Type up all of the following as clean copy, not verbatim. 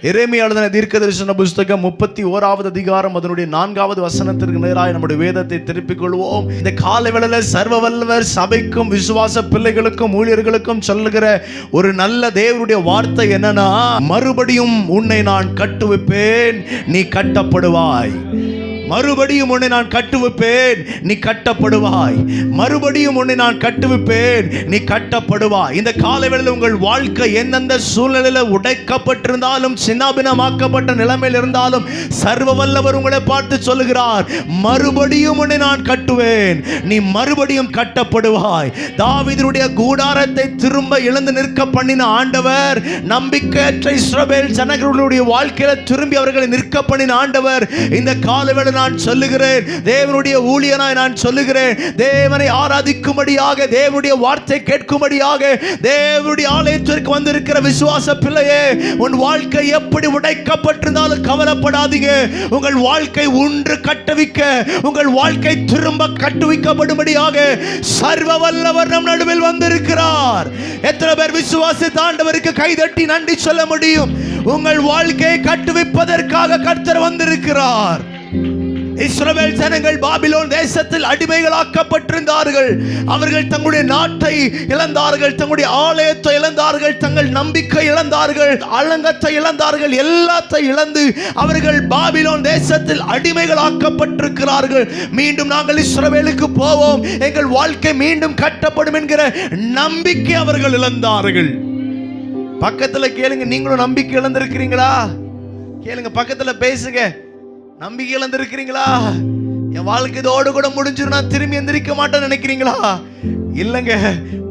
எரேமியா எழுதின தீர்க்கதரிசன புஸ்தகம் 31வது அதிகாரம் அதனுடைய 4வது வசனத்திற்கு நேராக நம்முடைய வேதத்தை திருப்பிக் கொள்வோம். இந்த காலை வேளையில் சர்வ வல்லவர் சபைக்கும் விசுவாச பிள்ளைகளுக்கும் ஊழியர்களுக்கும் சொல்லுகிற ஒரு நல்ல தேவனுடைய வார்த்தை என்னன்னா, மறுபடியும் உன்னை நான் கட்டுவிப்பேன், நீ கட்டப்படுவாய். மறுபடியும் உன்னை நான் கட்டுவிப்பேன், நீ கட்டப்படுவாய். மறுபடியும் உன்னை நான் கட்டுவிப்பேன், நீ கட்டப்படுவாய். இந்த காலவேளையில் உங்கள் வாழ்க்கை எந்தெந்த சூழ்நிலையில் உடைக்கப்பட்டிருந்தாலும், சின்னாபின்னமாக்கப்பட்ட நிலைமையில் இருந்தாலும், சர்வ வல்லவர் உங்களை பார்த்து சொல்லுகிறார், மறுபடியும் உன்னை நான் கட்டுவேன், நீ மறுபடியும் கட்டப்படுவாய். தாவீதுடைய கூடாரத்தை திரும்ப எழுந்து நிற்க பண்ணின ஆண்டவர், நம்பிக்கையற்ற இஸ்ரவேல் ஜனங்களுடைய வாழ்க்கையில திரும்பி அவர்களை நிற்க பண்ணின ஆண்டவர், இந்த காலவேளை நான் சொல்லுகிறேன், தேவனுடைய ஊழியனாய் நான் சொல்லுகிறேன், தேவனை ஆராதிக்கும்படியாக, தேவனுடைய வார்த்தை கேட்கும்படியாக, தேவனுடைய ஆலயத்திற்கு வந்திருக்கிற விசுவாச பிள்ளையே, உன் வாழ்க்கை எப்படி உடைக்கப்பட்டிருந்தாலும் கவலைப்படாதீங்க. உங்கள் வாழ்க்கை ஒன்று கட்டுவிக்க, உங்கள் வாழ்க்கை திரும்ப கட்டுவிக்கப்படும்படியாக சர்வ வல்லவர் நம் நடுவில் வந்திருக்கிறார். எத்தனை பேர் விசுவாசித்த ஆண்டவருக்கு கைதட்டி நன்றி சொல்ல முடியும்? உங்கள் வாழ்க்கையை கட்டுவிப்பதற்காக கர்த்தர் வந்திருக்கிறார். இஸ்ரவேல் ஜனங்கள் பாபிலோன் தேசத்தில் அடிமைகளாக்கப்பட்டிருந்தார்கள். அவர்கள் தங்களுடைய நாட்டை இழந்தார்கள், தங்களுடைய ஆலயத்தை இழந்தார்கள், தங்கள் நம்பிக்கை இழந்தார்கள், அலங்கத்தை இழந்தார்கள், எல்லாத்தை இழந்து அவர்கள் பாபிலோன் தேசத்தில் அடிமைகளாக்கப்பட்டிருக்கிறார்கள். மீண்டும் நாங்கள் இஸ்ரவேலுக்கு போவோம், எங்கள் வாழ்க்கை மீண்டும் கட்டப்படும் என்கிற நம்பிக்கை அவர்கள் இழந்தார்கள். பக்கத்துல கேளுங்க, நீங்களும் நம்பிக்கை இழந்திருக்கிறீங்களா? கேளுங்க, பக்கத்துல பேசுங்க. நம்பிக்கை இழந்திருக்கிறீங்களா? என் வாழ்க்கை இதோடு கூட முடிஞ்சிடும், நான் திரும்பி எந்திரிக்க மாட்டேன்னு நினைக்கிறீங்களா? இல்லைங்க,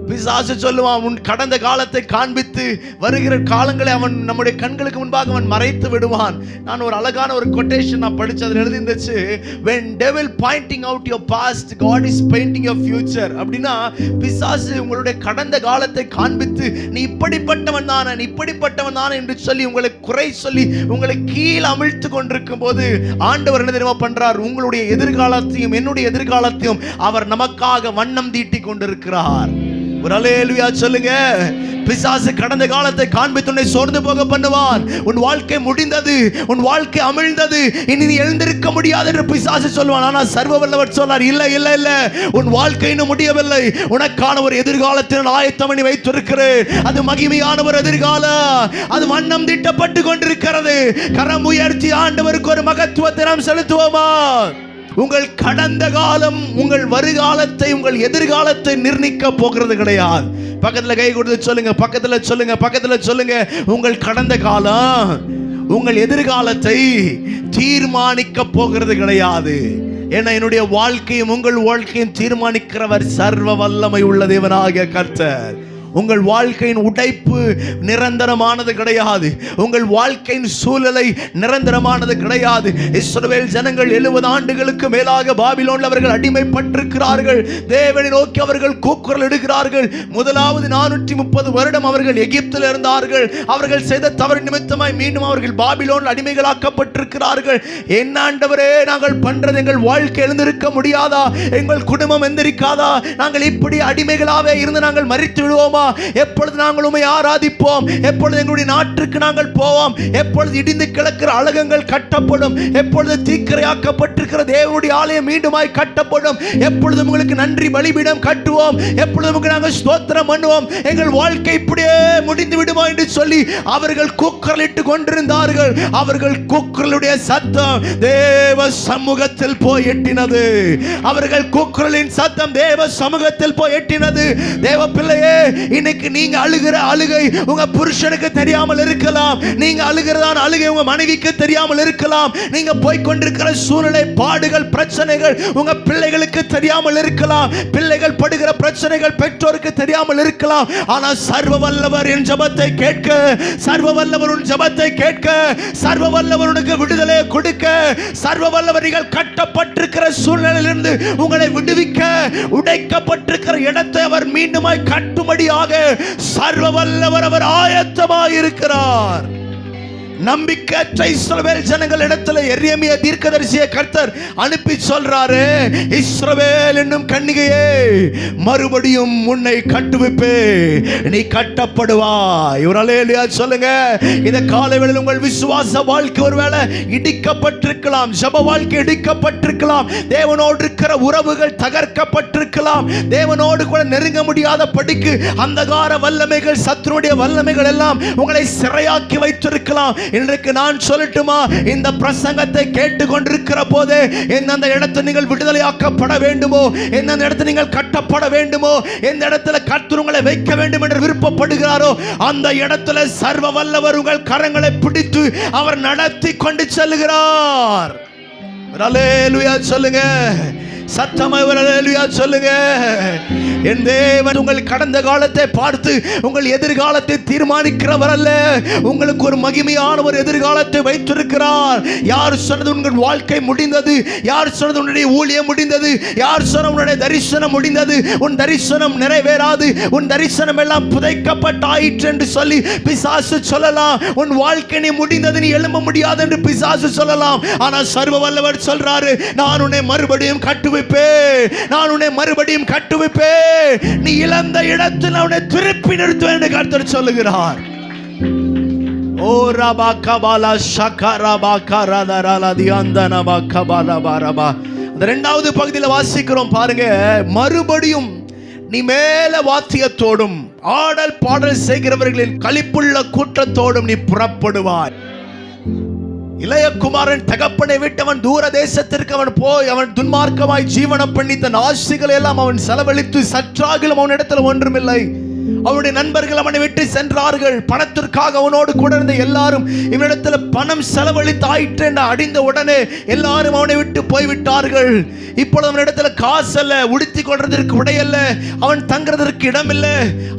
பிசாசு சொல்லுவான், உன் கடந்த காலத்தை காண்பித்து வருகிற காலங்களை அவன் நம்முடைய கண்களுக்கு முன்பாக அவன் மறைத்து விடுவான். நான் ஒரு அழகான ஒரு கொட்டேஷன் நான் படிச்சு அதில் எழுதிருந்துச்சு, when devil pointing out your past, God is painting your future. அப்படின்னா பிசாசு உங்களுடைய கடந்த காலத்தை காண்பித்து, நீ இப்படிப்பட்டவன் தானே, நீ இப்படிப்பட்டவன் தானே என்று சொல்லி உங்களை குறை சொல்லி உங்களை கீழே அமிழ்த்து கொண்டிருக்கும் போது ஆண்டவர் என்ன தெரியுமா பண்றார்? உங்களுடைய எதிர்காலத்தையும் என்னுடைய எதிர்காலத்தையும் அவர் நமக்காக வண்ணம் தீட்டி கொண்டிருக்கிறார். ஒரு அல்லேலூயா சொல்லுங்க. பிசாசு கடந்த காலத்தை காண்பித்து உன்னை சோர்ந்து போக பண்ணுவான். உன் வாழ்க்கை முடிந்தது, உன் வாழ்க்கை அமிழ்ந்தது, இனி நீ எழுந்திருக்க முடியாது என்று பிசாசு சொல்வான். ஆனால் சர்வ வல்லவர் சொன்னார், இல்ல இல்ல இல்ல, உன் வாழ்க்கை இன்னும் முடியவில்லை, உனக்கான ஒரு எதிர்காலத்தின் ஆயத்தம் பண்ணி வைத்திருக்கிறேன். அது மகிமையான ஒரு எதிர்காலம், அது வண்ணம் தீட்டப்பட்டு கொண்டிருக்கிறது. கரம் உயர்த்தி ஆண்டவருக்கு ஒரு மகத்துவத்தை நாம் செலுத்துவோமா? உங்கள் கடந்த காலம் உங்கள் வருகாலத்தை, உங்கள் எதிர்காலத்தை நிர்ணயிக்க போகிறது கிடையாது. பக்கத்துல கை கொடுத்து சொல்லுங்க, பக்கத்துல சொல்லுங்க, பக்கத்துல சொல்லுங்க, உங்கள் கடந்த காலம் உங்கள் எதிர்காலத்தை தீர்மானிக்க போகிறது கிடையாது. ஏன்னா என்னுடைய வாழ்க்கையும் உங்கள் வாழ்க்கையும் தீர்மானிக்கிறவர் சர்வ வல்லமை உள்ள தேவனாகிய கர்த்தர். உங்கள் வாழ்க்கையின் உடைப்பு நிரந்தரமானது கிடையாது. உங்கள் வாழ்க்கையின் சூழலை நிரந்தரமானது கிடையாது. இஸ்ரவேல் ஜனங்கள் 70 ஆண்டுகளுக்கு மேலாக பாபிலோனில் அவர்கள் அடிமைப்பட்டிருக்கிறார்கள். தேவனை நோக்கி அவர்கள் கூக்குரல் இடுகிறார்கள். முதலாவது 430 வருடம் அவர்கள் எகிப்தில் இருந்தார்கள். அவர்கள் செய்த தவறு நிமித்தமாய் மீண்டும் அவர்கள் பாபிலோனில் அடிமைகளாக்கப்பட்டிருக்கிறார்கள். என்ன ஆண்டவரே, நாங்கள் பண்றது எங்கள் வாழ்க்கை எழுந்திருக்க முடியாதா? எங்கள் குடும்பம் எந்திரிக்காதா? நாங்கள் இப்படி அடிமைகளாவே இருந்து நாங்கள் மரித்து விடுவோமா? எப்பொழுது நாங்கள் உம்மை ஆராதிப்போம்? எப்பொழுது எங்களுடைய நாட்டுக்கு நாங்கள் போவோம்? எப்பொழுது இடிந்து கிடக்கிற அலகங்கள் கட்டப்படும்? எப்பொழுது தீக்கிரையாக்கப்பட்டிருக்கிற தேவனுடைய ஆலயம் மீண்டுமாய் கட்டப்படும்? எப்பொழுது உங்களுக்கு நன்றி பலிபீடம் கட்டுவோம்? எப்பொழுது உங்களுக்கு நாங்கள் ஸ்தோத்திரம் பண்ணுவோம்? எங்கள் வாழ்க்கை இப்படியே முடிந்து விடுமா என்று சொல்லி அவர்கள் கூக்குரலிட்டு கொண்டிருந்தார்கள். அவர்கள் கூக்குரலுடைய சத்தம் தேவ சமூகத்தில் போய் எட்டினது. அவர்கள் கூக்குரலின் சத்தம் தேவ சமூகத்தில் போய் எட்டினது. தேவ பிள்ளையே, இன்னைக்கு நீங்க அழுகிற அழுகை உங்க புருஷனுக்கு தெரியாமல் இருக்கலாம். நீங்க அழுகிறதான அழுகை உங்க மனைவிக்கு தெரியாமல் இருக்கலாம். நீங்க போய் கொண்டிருக்கிற சூழ்நிலை, பாடுகள், பிரச்சனைகள் உங்க பிள்ளைகளுக்கு தெரியாமல் இருக்கலாம். பிள்ளைகள் படுகிற பிரச்சனைகள் பெற்றோருக்கு தெரியாமல் இருக்கலாம். ஆனால் சர்வ வல்லவர் என் ஜெபத்தை கேட்க, சர்வ வல்லவர் உன் ஜெபத்தை கேட்க, சர்வ வல்லவர் உனக்கு விடுதலை கொடுக்க, சர்வ வல்லவர் நீங்கள் கட்டப்பட்டிருக்கிற சூழ்நிலையிலிருந்து உங்களை விடுவிக்க, உடைக்கப்பட்டிருக்கிற இடத்தை அவர் மீண்டுமாய் கட்டும்படியாக சர்வ வல்லவர் அவர் ஆயத்தமாய் இருக்கிறார். நம்பிக்கையற்ற இஸ்ரவேல் ஜனங்கள் இடத்துல எரேமியா தீர்க்கதரிசியை கர்த்தர் அனுப்பி சொல்றாரு, இஸ்ரவேல் என்னும் கன்னிகையே, மறுபடியும் உன்னை கட்டுவிப்பே, நீ கட்டப்படுவாய். ஒரு அல்லேலூயா சொல்லுங்க. இந்த காலை வேளையில் உங்கள் விசுவாச வாழ்க்கை ஒருவேளை இடிக்கப்பட்டிருக்கலாம், ஜெப வாழ்க்கை இடிக்கப்பட்டிருக்கலாம், தேவனோடு இருக்கிற உறவுகள் தகர்க்கப்பட்டிருக்கலாம், தேவனோடு கூட நெருங்க முடியாத படிக்கு அந்தகார வல்லமைகள், சத்துருடைய வல்லமைகள் எல்லாம் உங்களை சிறையாக்கி வைத்திருக்கலாம். இன்றைக்கு நான் சொல்லட்டுமா, இந்த பிரசங்கத்தை கேட்டுக்கொண்டிருக்கிற போதே எந்தெந்த இடத்தில் நீங்கள் விடுதலையாக்கப்பட வேண்டுமோ, எந்தெந்த இடத்தில் நீங்கள் கட்டப்பட வேண்டுமோ, எந்த இடத்துல கர்த்தர் உங்களை வைக்க வேண்டும் என்று விருப்பப்படுகிறாரோ அந்த இடத்துல சர்வ வல்லவர் உங்கள் கரங்களை பிடித்து அவர் நடத்தி கொண்டு செல்கிறார். அல்லேலூயா சொல்லுங்க. சத்தமாய் அல்லேலூயா சொல்லுங்க. என் தேவன் உங்கள் கடந்த காலத்தை பார்த்து உங்கள் எதிர்காலத்தை தீர்மானிக்கிறவர் அல்ல, உங்களுக்கு ஒரு மகிமையான ஒரு எதிர்காலத்தை வைத்திருக்கிறார். யார் சொன்னது உங்கள் வாழ்க்கை முடிந்தது, யார் சொன்னது உன்னுடைய ஊழியம் முடிந்தது, யார் சொன்ன உன்னுடைய தரிசனம் முடிந்தது, உன் தரிசனம் நிறைவேறாது, உன் தரிசனம் எல்லாம் புதைக்கப்பட்டாயிற்று என்று சொல்லி பிசாசு சொல்லலாம். உன் வாழ்க்கை நீ முடிந்தது, நீ எழும்ப முடியாது என்று பிசாசு சொல்லலாம். ஆனால் சர்வ வல்லவர் சொல்றாரு, நான் உன்னை மறுபடியும் கட்டுவிப்பே, நான் உன்னை மறுபடியும் கட்டுவிப்பே, நீ இழந்த இடத்தில் அவனை திருப்பி நிறுத்துவேன் என்று கர்த்தர் சொல்லுகிறார். ஓ ரபா கபாலா ஷகரபா கரதரல தியந்தனபா கபாலபரபா. அந்த இரண்டாவது பகுதியில் வாசிக்கிறோம் பாருங்க, மறுபடியும் நீ மேல வாத்தியத்தோடும் ஆடல் பாடல் செய்கிறவர்களின் களிப்புள்ள கூட்டத்தோடும் நீ புறப்படுவாய். இளைய குமாரன் தகப்பனை விட்டு அவன் தூர தேசத்திற்கு அவன் போய் அவன் துன்மார்க்கமாய் ஜீவனம் பண்ணி தன் ஆசைகளை எல்லாம் அவன் செலவழித்து சற்றாகிலும் அவன் இடத்துல ஒன்றுமில்லை. அவனுடைய நண்பர்கள் அவனை விட்டு சென்றார்கள். பணத்திற்காக அவனோடு கூட இருந்த எல்லாரும் இவனிடத்தில் பணம் செலவழித்து ஆயிற்று என்று அடிந்த உடனே எல்லாரும் அவனை விட்டு போய்விட்டார்கள். இப்பொழுது அவனிடத்தில் காசு அல்ல, உடுத்தி கொள்றதற்கு உடையல்ல, அவன் தங்குறதற்கு இடம் இல்லை.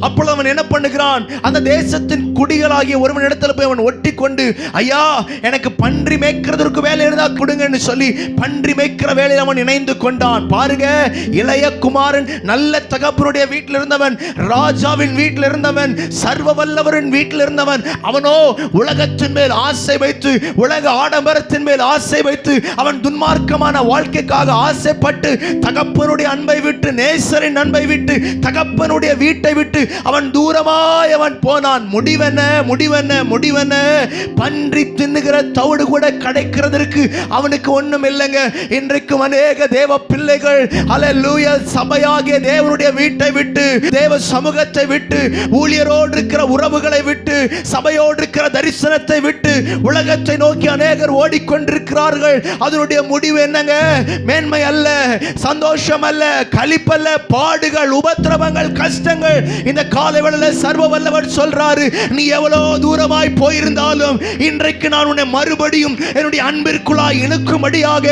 அப்பொழுது அவன் என்ன பண்ணுகிறான், அந்த தேசத்தின் குடிகளாகிய ஒருவனிடத்தில் போய் அவன் ஒட்டி கொண்டு, ஐயா எனக்கு பன்றி மேய்க்கிறதற்கு வேலை இருந்தா கொடுங்கன்னு சொல்லி பன்றி மேய்க்கிற வேலையில் அவன் இணைந்து கொண்டான். பாருங்க, இளைய குமாரன் நல்ல தகப்பனுடைய வீட்டில் இருந்தவன், ராஜாவின் வீட்டில் இருந்தவன், சர்வ வல்லவரின் வீட்டில் இருந்தவன். அவனோ உலகத்தின் மேல் ஆசை வைத்து, உலக ஆடம்பரத்தின் மேல் ஆசை வைத்து, அவன் துன்மார்க்கமான வாழ்க்கைக்காக ஆசைப்பட்டு தகப்பனுடைய அன்பை விட்டு, நேசரின் அன்பை விட்டு, தகப்பனுடைய வீட்டை விட்டு அவன் தூரமாய் அவன் போனான். முடிவென்ன முடிவென்ன முடிவென்ன, பன்றி தின்னுகிற தவிடு கூட கிடைக்கிறதற்கு அவனுக்கு ஒண்ணும் இல்லைங்க. இன்றைக்கும் அநேக தேவ பிள்ளைகள் அல்லேலூயா சபையாகிய தேவனுடைய வீட்டை விட்டு, தேவ சமூகத்தை விட்டு, ஊழியரோடு இருக்கிற உறவுகளை விட்டு, சபையோடு இருக்கிற தரிசனத்தை விட்டு உலகத்தை நோக்கி அநேகர் ஓடிக்கொண்டிருக்கிறார்கள். அதனுடைய முடிவு என்னங்க? மேன்மை அல்ல, சந்தோஷம் அல்ல, களிப்பல்ல, பாடுகள், உபத்திரவங்கள், கஷ்டங்கள். இந்த காலை வேளையில் சர்வ வல்லவர் சொல்றாரு, நீ எவ்வளவு தூரமாய் போயிருந்தாலும் இன்றைக்கு நான் உன்னை மறுபடியும் என்னுடைய அன்பிற்குள்ளாய் இழுக்கும்படியாக,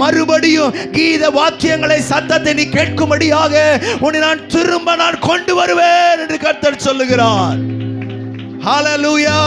மறுபடியும் கீத வாக்கியங்களை சத்தத்தை நீ கேட்கும்படியாக உன்னை நான் திரும்ப நான் கொண்டு வருவேன் என்று கர்த்தர் சொல்லுகிறார். ஹல்லேலூயா.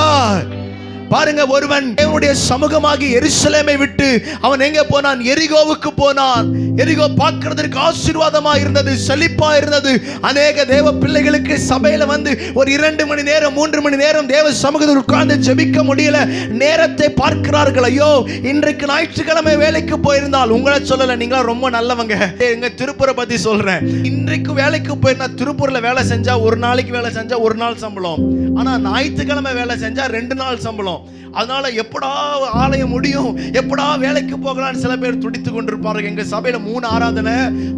பாருங்க, ஒருவன் தேவனுடைய சமூகமாகி எருசலேமை விட்டு அவன் எங்க போனான்? எரிகோவுக்கு போனான். எரிகோ பார்க்கிறதற்கு ஆசீர்வாதமா இருந்தது, செழிப்பா இருந்தது. அநேக தேவ பிள்ளைகளுக்கு சபையில வந்து ஒரு 2 மணி நேரம் 3 மணி நேரம் தேவ சமூகத்தில் உட்கார்ந்து ஜெபிக்க முடியல, நேரத்தை பார்க்கிறார்கள். ஐயோ, இன்றைக்கு ஞாயிற்றுக்கிழமை வேலைக்கு போயிருந்தால், உங்களை சொல்லல, நீங்களா ரொம்ப நல்லவங்க, எங்க திருப்பூரை பத்தி சொல்றேன். இன்றைக்கு வேலைக்கு போயிருந்தா, திருப்பூர்ல வேலை செஞ்சா ஒரு நாளைக்கு வேலை செஞ்சா 1 நாள் சம்பளம், ஆனா ஞாயிற்றுக்கிழமை வேலை செஞ்சா 2 நாள் சம்பளம். அதனால எப்படா ஆலயம் முடியும், எப்படா வேலைக்கு போகலான்னு சில பேர் துடித்து கொண்டிருப்பார்கள். எங்க சபையில 3 ஆராதனை,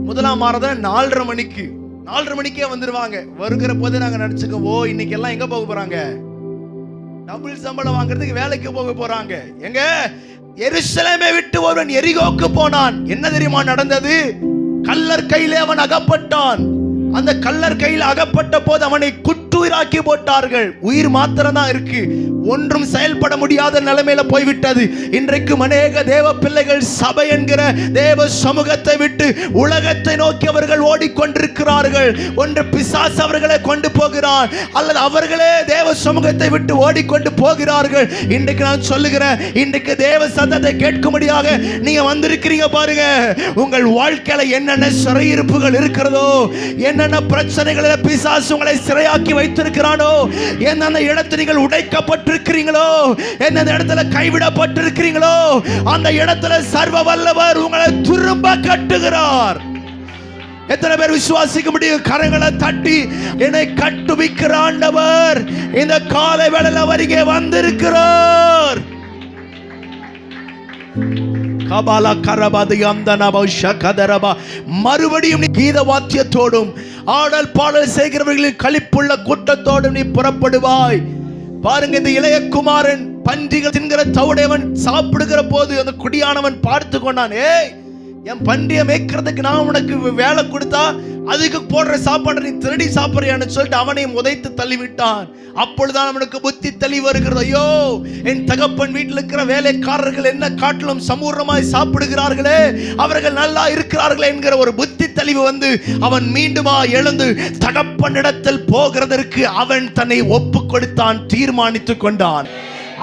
முதலாம் ஆராதனை 4:30 மணிக்கு, 4:30 மணிக்கே வந்துருவாங்க. வருகிற போதே நாங்க நினைச்சுக்கோ, இன்னைக்கு எல்லாம் எங்க போக போறாங்க? டபுள் சம்பளம் வாங்குறதுக்கு வேலைக்கு போக போறாங்க. எங்க எருசலேமை விட்டு ஒருவன் எரிகோக்கு போனான். என்ன தெரியுமா நடந்தது? கள்ளர் கையிலே அவன் அகப்பட்டான். அந்த கள்ளர் கையில் அகப்பட்ட போது அவனை குற்றுயிராக்கி போட்டார்கள். உயிர் மாத்திரம் தான் இருக்கு, ஒன்றும் செயல்பட முடியாத நிலைமையில போய்விட்டது. இன்றைக்கு அநேக தேவ பிள்ளைகள் சபை என்கிற தேவ சமூகத்தை விட்டு உலகத்தை நோக்கி அவர்கள் ஓடிக்கொண்டிருக்கிறார்கள். ஒன்று பிசாசு அவர்களை கொண்டு போகிறான், அல்லது அவர்களே தேவ சமூகத்தை விட்டு ஓடிக்கொண்டு போகிறார்கள். இன்றைக்கு நான் சொல்லுகிறேன், இன்றைக்கு தேவ சத்தத்தை கேட்கும்படியாக நீங்க வந்திருக்கிறீங்க. பாருங்க, உங்கள் வாழ்க்கையில என்னென்ன சிறையிருப்புகள் இருக்கிறதோ, என்னென்ன பிரச்சனைகளை பிசாசு உங்களை சிறையாக்கி வைத்திருக்கிறானோ, எந்தெந்த இடத்துல நீங்கள் உடைக்கப்பட்டிருக்கிறீங்களோ, எந்தெந்த இடத்துல கைவிடப்பட்டிருக்கிறீங்களோ, அந்த இடத்துல சர்வ வல்லவர் உங்களை திரும்ப கட்டுகிறார். எத்தனை பேர் விசுவாசிக்க முடியும்? கரங்களை தட்டி, என்னை கட்டுவிக்கிற ஆண்டவர் இந்த காலை வேளையில வருகை வந்திருக்கிறார். மறுபடியும் கீத வாத்தியத்தோடும் ஆடல் பாடல் செய்கிறவர்களின் களிப்புள்ள கூட்டத்தோடும் நீ புறப்படுவாய். பாருங்க, இந்த இளைய குமாரன் பன்றிகள் தின்கிற தவிடையவன் சாப்பிடுகிற போது அந்த குடியானவன் பார்த்து கொண்டான். என் பன்றியை மேய்க்கிறதுக்கு நான் உனக்கு வேலை கொடுத்தா அதுக்கு போடுற சாப்பாடு நீ திருடி சாப்பிடுறியான்னு சொல்லிட்டு அவனையும் உதைத்து தள்ளிவிட்டான். அப்பொழுதுதான் அவனுக்கு புத்தி தெளிவு வருகிறது. ஐயோ, என் தகப்பன் வீட்டில் இருக்கிற வேலைக்காரர்கள் என்ன காட்டிலும் சமூகமாய் சாப்பிடுகிறார்களே, அவர்கள் நல்லா இருக்கிறார்களே என்கிற ஒரு புத்தி தெளிவு வந்து அவன் மீண்டுமா எழுந்து தகப்பனிடத்தில் போகிறதற்கு அவன் தன்னை ஒப்பு கொடுத்தான், தீர்மானித்துக் கொண்டான்.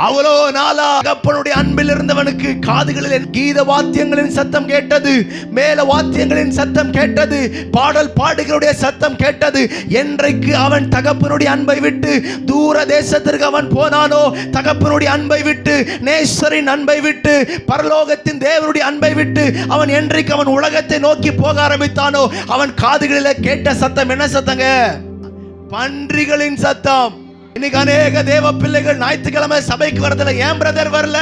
அவ்வளோ நாளா தகப்பனுடைய அன்பில் இருந்தவனுக்கு காதுகளில் கீத வாத்தியங்களின் சத்தம் கேட்டது, மேல வாத்தியங்களின் சத்தம் கேட்டது, பாடல் பாடுகளுடைய சத்தம் கேட்டது. என்றைக்கு அவன் தகப்பனுடைய அன்பை விட்டு தூர தேசத்திற்கு அவன் போனானோ, தகப்பனுடைய அன்பை விட்டு, நேசரின் அன்பை விட்டு, பரலோகத்தின் தேவனுடைய அன்பை விட்டு அவன் என்றைக்கு அவன் உலகத்தை நோக்கி போக ஆரம்பித்தானோ, அவன் காதுகளில் கேட்ட சத்தம் என்ன சத்தங்க? பன்றிகளின் சத்தம். இன்னைக்கு அநேக தேவ பிள்ளைகள் ஞாயிற்றுக்கிழமை சபைக்கு வரதுல, ஏன் பிரதர் வரல?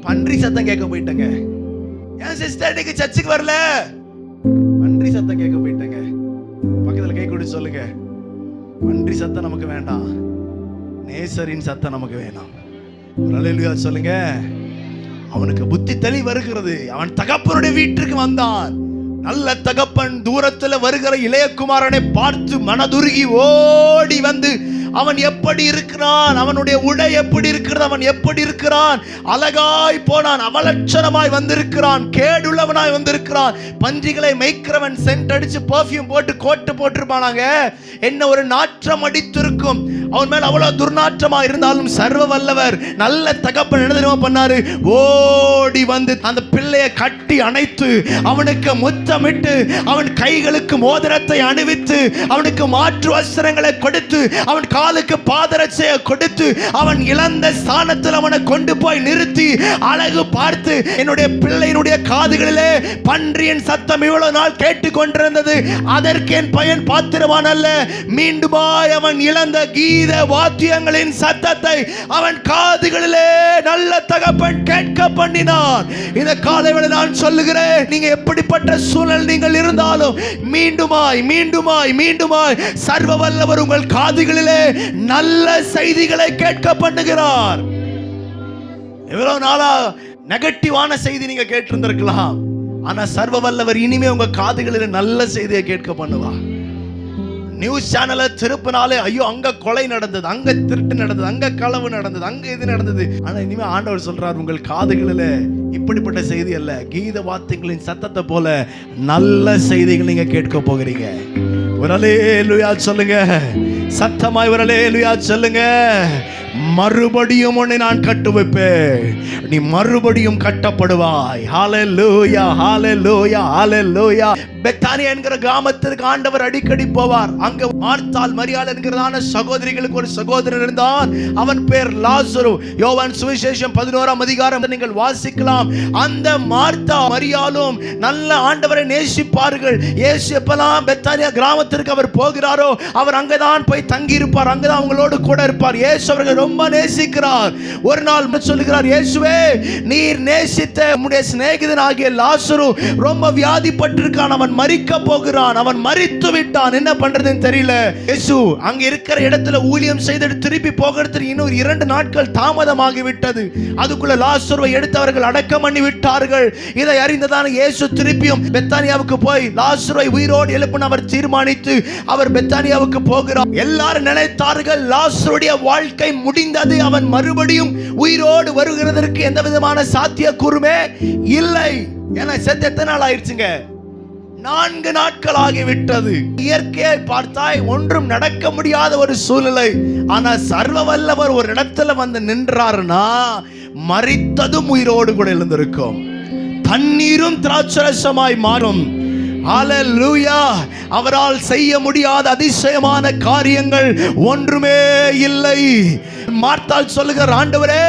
பன்றி சத்தம் கேட்க போயிட்டங்க. ஏன் சிஸ்டர் இன்னைக்கு சர்ச்சுக்கு வரல? பன்றி சத்தம் கேட்க போயிட்டங்க. பக்கத்துல கை கொடு சொல்லுங்க, பன்றி சத்தம் நமக்கு வேண்டாம், நேசரின் சத்தம் நமக்கு வேண்டாம். அல்லேலூயா சொல்லுங்க. அவனுக்கு புத்தி தெளிவு வருகிறது. அவன் தகப்பனுடைய வீட்டுக்கு வந்தான். நல்ல தகப்பன் தூரத்தில் வருகிற இளையகுமாரனை பார்த்து மனதுருகி ஓடி வந்து, அவன் எப்படி இருக்கிறான், அவனுடைய உடை எப்படி இருக்கிறது, அவன் எப்படி இருக்கிறான், அழகாய் போனான், அவலட்சணமாய் வந்திருக்கிறான், கேடுள்ளவனாய் வந்திருக்கிறான். பன்றிகளை மேய்க்கிறவன் சென்ட் அடிச்சு பர்ஃபியூம் போட்டு கோட்டு போட்டிருப்பானாங்க, என்ன ஒரு நாற்றம் அடித்திருக்கும். அவன் மேல் அவ்வளவு துர்நாற்றமா இருந்தாலும் சர்வ வல்லவர் நல்ல தகப்பன் என்ன தெரியுமா பண்ணாரு? ஓடி வந்து அந்த பிள்ளையை கட்டி அணைத்து அவனுக்கு முத்தமிட்டு அவன் கைகளுக்கு மோதிரத்தை அணிவித்து அவனுக்கு மாற்று வஸ்திரங்களை கொடுத்து அவன் காலுக்கு பாதரட்சையை கொடுத்து அவன் இழந்த ஸ்தானத்தில் அவனை கொண்டு போய் நிறுத்தி அழகு பார்த்து, என்னுடைய பிள்ளையினுடைய காதுகளிலே பன்றியின் சத்தம் இவ்வளவு நாள் கேட்டுக் கொண்டிருந்தது, அதற்கு என் பையன் பாத்திரவான் அல்ல. மீண்டுமாய் அவன் இழந்த கீத வாத்தியங்களின் சத்தத்தை அவன் காதுகளிலே நல்ல தகப்பன் கேட்க பண்ணினான். இந்த காலைவேளை நான் சொல்லுகிறேன், நீங்க எப்படிப்பட்ட சூழல் நீங்கள் இருந்தாலும் மீண்டுமாய் மீண்டுமாய் மீண்டுமாய் சர்வ வல்லவர் உங்கள் காதுகளிலே நல்ல செய்திகளை கேட்க பண்ணுகிறார். எவ்வளவு நாளா நெகட்டிவான செய்தி நீங்க கேட்டிருந்திருக்கலாம், ஆனா சர்வ வல்லவர் இனிமே உங்க காதுகளிலே நல்ல செய்தியை கேட்க பண்ணுவார். நியூஸ் சேனலை திருப்பினாலே, ஐயோ அங்க கொலை நடந்தது, அங்க திருட்டு நடந்தது, அங்க களவு நடந்தது, அங்க இது நடந்தது. ஆனா இனிமே ஆண்டவர் சொல்றார், உங்கள் காதுகளில இப்படிப்பட்ட செய்தி அல்ல, கீத வாத்தியங்களின் சத்தத்தை போல நல்ல செய்திகள் நீங்க கேட்க போகிறீங்க. ஒரு அல்லேலூயா சொல்லுங்க, சத்தமாய் ஒரு அல்லேலூயா சொல்லுங்க. மறுபடியும் உன்னை நான் கட்டு வைப்பேன், நீ மறுபடியும் கட்டப்படுவாய். ஹல்லேலூயா ஹல்லேலூயா ஹல்லேலூயா. பெத்தானியா என்கிற கிராமத்திற்கு ஆண்டவர் அடிக்கடி போவார். அங்க மார்த்தாள் மரியாள் என்கிறதான சகோதரிகளுக்கு ஒரு சகோதரன் இருந்தான். அவன் பேர் லாசரு. யோவான் சுவிசேஷம் 11ஆம் அதிகாரம் நீங்கள் வாசிக்கலாம். அந்த மார்த்தா மரியாளும் நல்ல ஆண்டவரை நேசிப்பார்கள். இயேசு எப்பெல்லாம் பெத்தானியா கிராமத்திற்கு அவர் போகிறாரோ அவர் அங்கதான் போய் தங்கி இருப்பார், அங்கதான் அவங்களோடு கூட இருப்பார். இயேசு அவர்கள் ரொம்ப நேசிக்கிறார். ஒரு நாள் சொல்லுகிறார், இயேசுவே நீர் நேசித்த உம்முடைய சிநேகிதன் ஆகிய லாசரு ரொம்ப வியாதிப்பட்டிருக்கான், அவன் மரிக்க போகிறான், அவன் மரித்து விட்டான், என்ன பண்றதுன்னு தெரியல. இயேசு அங்க இருக்கிற இடத்துல ஊழியம் செய்து திருப்பி போகிறதுக்கு இன்னும் 2 நாட்கள் தாமதமாகி விட்டது. அதுக்குள்ள லாசருவை எடுத்தவர்கள் அடக்கம் பண்ணி விட்டார்கள். இதை அறிந்ததான இயேசு திருப்பியும் பெத்தானியாவுக்கு போய் லாசருவை உயிரோடு எழுப்பின அவர் தீர்மானித்து அவர் பெத்தானியாவுக்கு போகிறார். எல்லாரும் நினைத்தார்கள் லாசருடைய வாழ்க்கை முடிந்தது, அவன் மறுபடியும் உயிரோடு வருகிறதற்கு எந்த விதமான சாத்தியக்கூறுமே இல்லை. ஏன்னா செத்து எத்தனை நாள் ஆயிடுச்சுங்க? 4 நாட்கள் ஆகிவிட்டது. இயற்கையை பார்த்தாய் ஒன்றும் நடக்க முடியாத ஒரு சூழ்நிலை. ஆனா சர்வ வல்லவர் ஒரு இடத்துல வந்து நின்றாருன்னா மரித்ததும் உயிரோடு கூட எழுந்திருக்கும், தண்ணீரும் திராட்சரசமாய் மாறும், ஹல்லேலூயா. அவரால் செய்ய முடியாத அதிசயமான காரியங்கள் ஒன்றுமே இல்லை. மார்த்தாள் சொல்லுகிற, ஆண்டவரே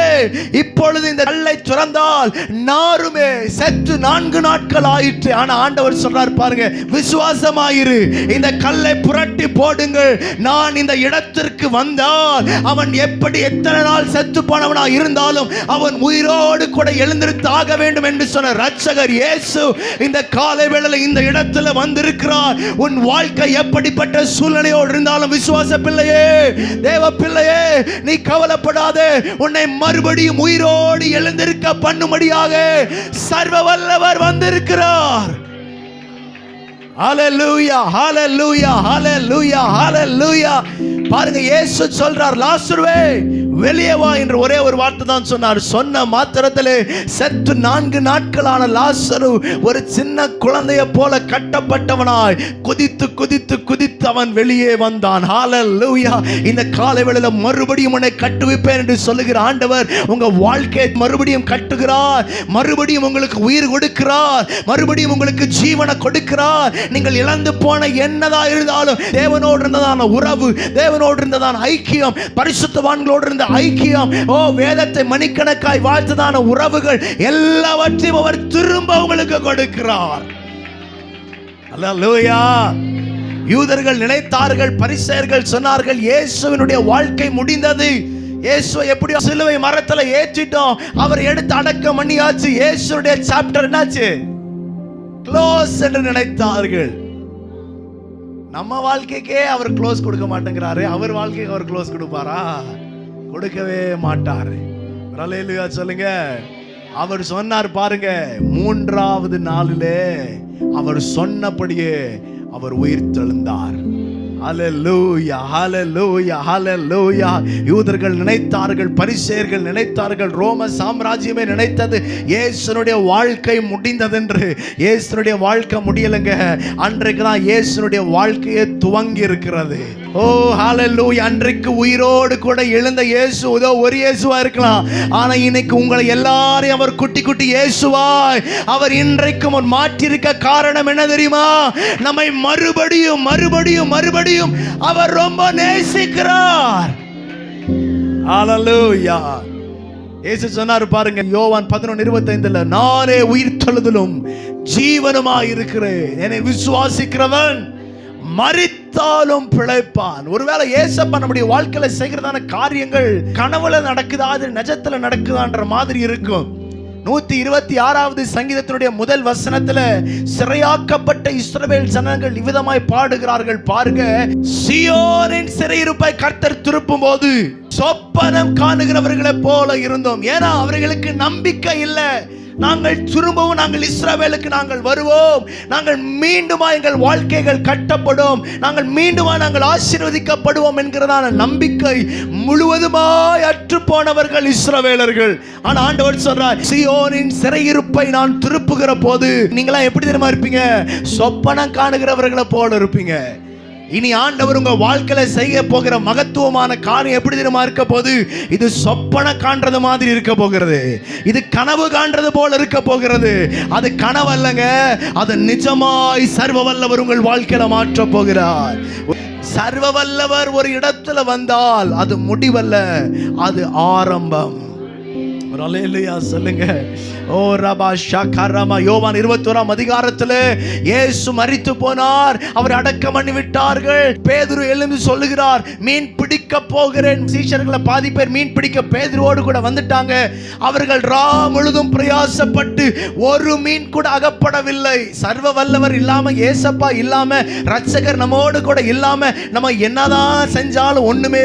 இப்பொழுது இந்த கல்லை துறந்தால் நாருமே செத்து 4 நாட்கள் ஆயிற்று. ஆனா ஆண்டவர் சொல்றார் பாருங்க, விசுவாசமாயிரு, இந்த கல்லை புரட்டி போடுங்கள். நான் இந்த இடத்திற்கு வந்தால் அவன் எப்படி எத்தனை நாள் செத்து போனவனா இருந்தாலும் அவன் உயிரோடு கூட எழுந்திருத்தாக வேண்டும் என்று சொன்ன இரட்சகர் இயேசு இந்த காலை வேளையில் இந்த இடத்துல வந்திருக்கிறார். உன் வாழ்க்கை எப்படிப்பட்ட சூழ்நிலையோடு இருந்தாலும் விசுவாச பிள்ளையே, தேவ பிள்ளையே, நீ கவலைப்படாதே. உன்னை மறுபடியும் உயிரோடு எழுந்திருக்க பண்ணும்படியாக சர்வ வல்லவர் வந்திருக்கிறார். ஹல்லேலூயா, ஹல்லேலூயா, ஹல்லேலூயா, ஹல்லேலூயா. பாருங்க, இயேசு சொல்றார், லாசருவே வெளியே வா என்று ஒரே ஒரு வார்த்தை தான் சொன்னார். சொன்ன மாத்திரத்திலே செத்து 4 நாட்களான லாசரு ஒரு சின்ன குழந்தைய போல கட்டப்பட்டவனாய் குதித்து குதித்து குதித்து அவன் வெளியே வந்தான். ஹல்லேலூயா. இந்த காலை வேளையில மறுபடியும் உன்னை கட்டுவிப்பேன் என்று சொல்லுகிற ஆண்டவர் உங்க வாழ்க்கையை மறுபடியும் கட்டுகிறார். மறுபடியும் உங்களுக்கு உயிர் கொடுக்கிறார். மறுபடியும் உங்களுக்கு ஜீவனை கொடுக்கிறார். நீங்கள் இழந்து போன என்னதா இருந்தாலும் தேவனோடு இருந்ததான உறவு, தேவனோடு இருந்ததான ஐக்கியம், பரிசுத்தவான்களோடு இருந்த ஐக்கியம், வேதத்தை மணிக்கணக்காய் வாழ்த்ததான உறவுகள் எல்லாவற்றையும் அவர் திரும்ப உங்களுக்கு கொடுக்கிறார். அல்லேலூயா. யூதர்கள் நினைத்தார்கள், பரிசேயர்கள் சொன்னார்கள், இயேசுவினுடைய வாழ்க்கை முடிந்தது. இயேசுவை எப்படியோ சிலுவை மரத்துல ஏற்றிட்டோம், அவர் எடுத்து அடக்கம் பண்ணியாச்சு. இயேசுடைய சாப்டர் என்னாச்சு? க்ளோஸ் என்று நினைத்தார்கள். நம்ம வாழ்க்கைக்கே அவர் க்ளோஸ் கொடுக்க மாட்டேங்கிறாரு, அவர் வாழ்க்கைக்கு அவர் க்ளோஸ் கொடுப்பாரா? கொடுக்கவே மாட்டாரு. ஹல்லேலூயா சொல்லுங்க. அவர் சொன்னார் பாருங்க, 3வது நாளிலே அவர் சொன்னபடியே அவர் உயிர் தெழுந்தார். ஹல்லேலூயா, ஹல்லேலூயா, ஹல்லேலூயா. யூதர்கள் நினைத்தார்கள், பரிசேயர்கள் நினைத்தார்கள், ரோம சாம்ராஜ்யமே நினைத்தது இயேசுனுடைய வாழ்க்கை முடிந்ததென்று. இயேசுனுடைய வாழ்க்கை முடியலங்க. அன்றைக்கு தான் இயேசுனுடைய வாழ்க்கையே துவங்கி இருக்கிறது. ஓ ஹல்லேலூயா. அன்றைக்கு உயிரோடு கூட எழுந்த இயேசு ஏதோ ஒரு இயேசுவா இருக்கலாம், ஆனா இன்னைக்கு உங்களை எல்லாரையும் அவர் குட்டி குட்டி இயேசுவாய் அவர் இன்றைக்கும் மாற்றிருக்க காரணம் என்ன தெரியுமா? நம்மை மறுபடியும் மறுபடியும் மறுபடியும் அவர் ரொம்ப நேசிக்கிறார். ஹல்லேலூயா. இயேசு சொன்னார் பாருங்க, யோவான் 11:25, நானே உயிர்த்தெழுதலும் ஜீவனுமாய் இருக்கிறேன், என்னை விசுவாசிக்கிறவன் மரித்தாலும் பிழைப்பான். ஒருவேளை ஏசப்பா நம்முடைய வாழ்க்கையில செய்கிறதான காரியங்கள் கனவுல நடக்குதா, அது நிஜத்துல நடக்குதான்ற மாதிரி இருக்கும். 126வது சங்கீதத்தினுடைய முதல் வசனத்துல சிறையாக்கப்பட்ட இஸ்ரவேல் ஜனங்கள் இவ்விதமாய் பாடுகிறார்கள் பாருங்க, சீயோனின் சிறையிருப்பை கர்த்தர் திருப்பும் போது சொப்பனம் காணுகிறவர்களை போல இருந்தோம். ஏன்னா அவர்களுக்கு நம்பிக்கை இல்லை. நாங்கள் திரும்பவும் நாங்கள் இஸ்ரவேலுக்கு நாங்கள் வருவோம், நாங்கள் மீண்டுமா எங்கள் வாழ்க்கைகள் கட்டப்படும், நாங்கள் மீண்டுமா நாங்கள் ஆசீர்வதிக்கப்படுவோம் என்கிறதான நம்பிக்கை முழுவதுமாய் அற்று போனவர்கள் இஸ்ரவேலர்கள். ஆனா ஆண்டவர் சொல்றார், சீயோனின் சிறையிருப்பை நான் திருப்புகிற போது நீங்களாம் எப்படி தெரியுமா இருப்பீங்க? சொப்பனம் காணுகிறவர்களை போல இருப்பீங்க. இனி ஆண்டவர் உங்க வாழ்க்கையில செய்ய போகிற மகத்துவமான காரியம் எப்படி தெரியுமா இருக்க போது? இது சொப்பன காண்றது மாதிரி இருக்க போகிறது, இது கனவு காண்றது போல இருக்க போகிறது. அது கனவு அல்லங்க, அது நிஜமாய் சர்வ வல்லவர் உங்கள் வாழ்க்கையில மாற்ற போகிறார். சர்வ வல்லவர் ஒரு இடத்துல வந்தால் அது முடிவல்ல, அது ஆரம்பம். அல்லேலூயா சொல்லுங்க. ஓ ரபா ஷகரமா. யோவான் 21ஆம் அதிகாரத்திலே இயேசு மரித்து போனார், அவர் அடக்கம் பண்ணி விட்டார்கள். பேதுரு எழுந்து சொல்லுகிறார், மீன் பிடிக்க போகிறேன். சீஷர்களை பாதி பேர் மீன் பிடிக்க பேதுருவோடு கூட வந்துட்டாங்க. அவர்கள் ரா முழுதும் பிரயாசப்பட்டு ஒரு மீன் கூட அகப்படவில்லை. சர்வ வல்லவர் இல்லாம, ஏசப்பா இல்லாம, ரட்சகர் நம்மோடு கூட இல்லாம நம்ம என்னதான் செஞ்சாலும் ஒண்ணுமே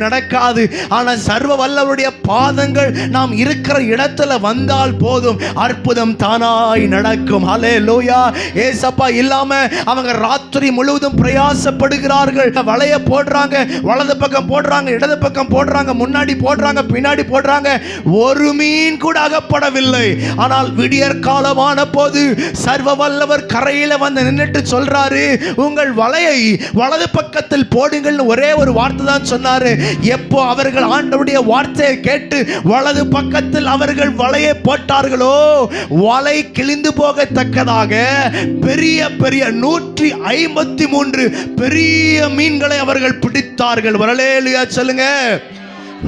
நடக்காது. ஆனா சர்வ வல்லவருடைய பாதங்கள் நாம் இருக்கிற இடத்துல வந்தால் போதும், அற்புதம் தானாய் நடக்கும். ஹல்லேலூயா. ஏசப்பா இல்லாம அவங்க ராத்திரி முழுவதும் பிரயாசப்படுகிறார்கள், வலைய போடுறாங்க, வலது வலது பக்கம் போடுறாங்க, இடது பக்கம் போடுறாங்க, முன்னாடி போடுறாங்க, பின்னாடி போடுறாங்க, ஒரு மீன் கூட அகப்படவில்லை. ஆனால் விடியற் காலமான போது சர்வ வல்லவர் கரையில வந்து நின்னுட்டு சொல்றாரு, உங்கள் வலையை வலது பக்கத்தில் போடுங்கள்னு ஒரே ஒரு வார்த்தை தான் சொன்னாரு. எப்போ அவர்கள் ஆண்டவருடைய வார்த்தையை கேட்டு வலது பக்கத்தில் அவர்கள் வலையை போட்டார்களோ, வலை கிழிந்து போகத்தக்கதாக பெரிய பெரிய 153 பெரிய மீன்களை அவர்கள் பிடித்தார்கள். ஹல்லேலூயா சொல்லுங்க.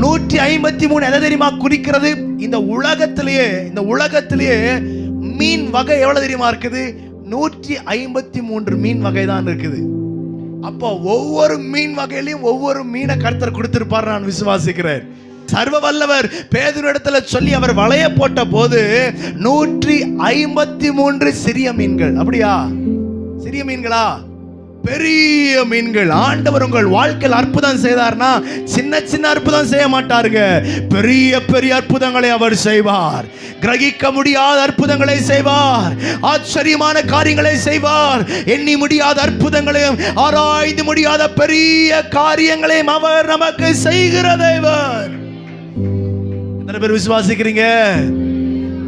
153 எதை தெரியுமா குறிக்கிறது? இந்த உலகத்திலேயே மீன் வகை எவ்வளவு தெரியுமா இருக்குது? 153 மீன் வகை தான் இருக்குது. அப்போ ஒவ்வொரு மீன் வகையிலையும் ஒவ்வொரு மீனை கர்த்தர் கொடுத்திருப்பார் நான் விசுவாசிக்கிறேன். சர்வ வல்லவர் பேதுரு இடத்துல சொல்லி அவர் வலைய போட்ட போது 153 சிறிய மீன்கள். அப்படியா? சிறிய மீன்களா? பெரிய மீன்கள். ஆண்டவர் உங்கள் வாழ்க்கையில் அற்புதம் செய்தார்னா சின்ன சின்ன அற்புதம் செய்ய மாட்டாருங்க, பெரிய பெரிய அற்புதங்களை அவர் செய்வார். கிரகிக்க முடியாத அற்புதங்களை செய்வார், ஆச்சரியமான காரியங்களை செய்வார், எண்ணி முடியாத அற்புதங்களையும் ஆராய்ந்து முடியாத பெரிய காரியங்களையும் அவர் நமக்கு செய்கிற தேவன். எத்தனை பேர் விசுவாசிக்கிறீங்க?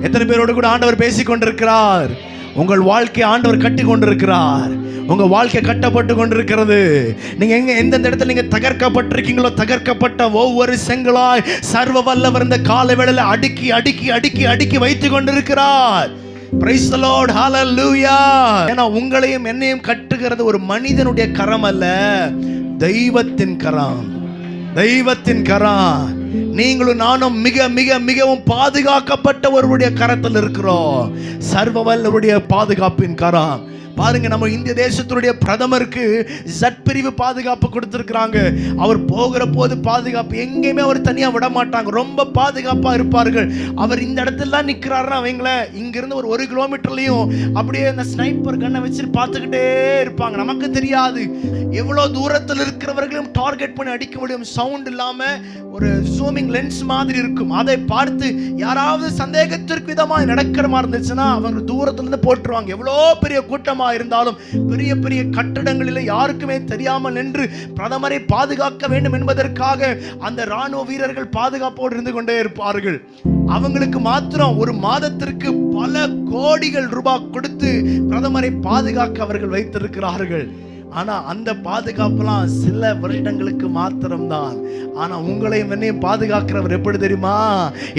எத்தனை பேரோடு கூட ஆண்டவர் பேசிக் கொண்டிருக்கிறார்? உங்கள் வாழ்க்கை ஆண்டவர் கட்டி கொண்டிருக்கிறார். உங்க வாழ்க்கை கட்டப்பட்டு கொண்டிருக்கிறது. நீங்க எந்தெந்த இடத்துல நீங்க தகர்க்கப்பட்டிருக்கீங்களோ, தகர்க்கப்பட்ட ஒவ்வொரு செங்கலாய் சர்வ வல்லவர் இந்த காலை வேளையில அடுக்கி அடுக்கி அடுக்கி அடுக்கி வைத்துக் கொண்டிருக்கிறார். Praise the Lord, hallelujah. ஏன்னா உங்களையும் என்னையும் கட்டுகிறது ஒரு மனிதனுடைய கரம் அல்ல, தெய்வத்தின் கரம். தெய்வத்தின் கரம். நீங்களும் நானும் மிக மிக மிகவும் பாதுகாக்கப்பட்ட ஒருவருடைய கரத்தில் இருக்கிறோம். சர்வ வல்லவருடைய பாதுகாப்பின் கரம். பாருங்க, நம்ம இந்திய தேசத்துடைய பிரதமருக்கு ஜட் பிரிவு பாதுகாப்பு கொடுத்திருக்கிறாங்க. அவர் போகிற போது பாதுகாப்பு எங்கேயுமே அவர் தனியா விட மாட்டாங்க, ரொம்ப பாதுகாப்பா இருப்பார்கள். அவர் இந்த இடத்துல நிக்கிறாருன்னா வைங்களேன், இங்கிருந்து ஒரு 1 கிலோமீட்டர்லயும் அப்படியே இந்த ஸ்னைப்பர் கண்ணை வச்சு பார்த்துக்கிட்டே இருப்பாங்க. நமக்கு தெரியாது எவ்வளவு தூரத்தில் இருக்கிறவர்களும் டார்கெட் பண்ணி அடிக்க முடியும். சவுண்ட் இல்லாம ஒரு ஜூமிங் லென்ஸ் மாதிரி இருக்கும். அதை பார்த்து யாராவது சந்தேகத்திற்கு விதமாக நடக்கிற மாதிரி இருந்துச்சுன்னா அவங்க தூரத்துல இருந்து போட்டுருவாங்க. எவ்வளோ பெரிய கூட்டமா இருந்தாலும் பெரிய பெரிய கட்டடங்களில் யாருக்குமே தெரியாமல் நின்று பிரதமரை பாதுகாக்க வேண்டும் என்பதற்காக அந்த ராணுவ வீரர்கள் பாதுகாப்போடு இருந்து கொண்டே இருப்பார்கள். அவங்களுக்கு மாத்திரம் ஒரு மாதத்திற்கு பல கோடிகள் ரூபாய் கொடுத்து பிரதமரை பாதுகாக்க அவர்கள் வைத்திருக்கிறார்கள். ஆனா அந்த பாதுகாப்புலாம் சில வருடங்களுக்கு மாத்திரம்தான். ஆனா உங்களையும் என்னையும் பாதுகாக்கிறவர் எப்படி தெரியுமா?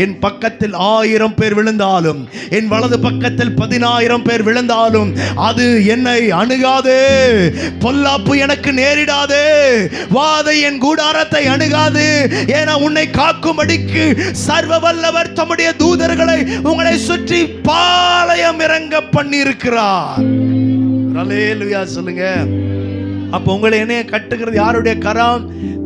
என் பக்கத்தில் 1000 பேர் விழுந்தாலும், என் வலது பக்கத்தில் 10,000 பேர் விழுந்தாலும் அது என்னை அணுகாது. பொல்லாப்பு எனக்கு நேரிடாது, வாதை என் கூடாரத்தை அணுகாது. ஏன்னா உன்னை காக்கும்படிக்கு சர்வ வல்லவர் தம்முடைய தூதர்களை உங்களை சுற்றி பாளையம் இறங்க பண்ணி இருக்கிறார். ஹல்லேலூயா சொல்லுங்க. அப்ப உங்களை என்னைய கட்டுகிறது யாருடைய கரம்?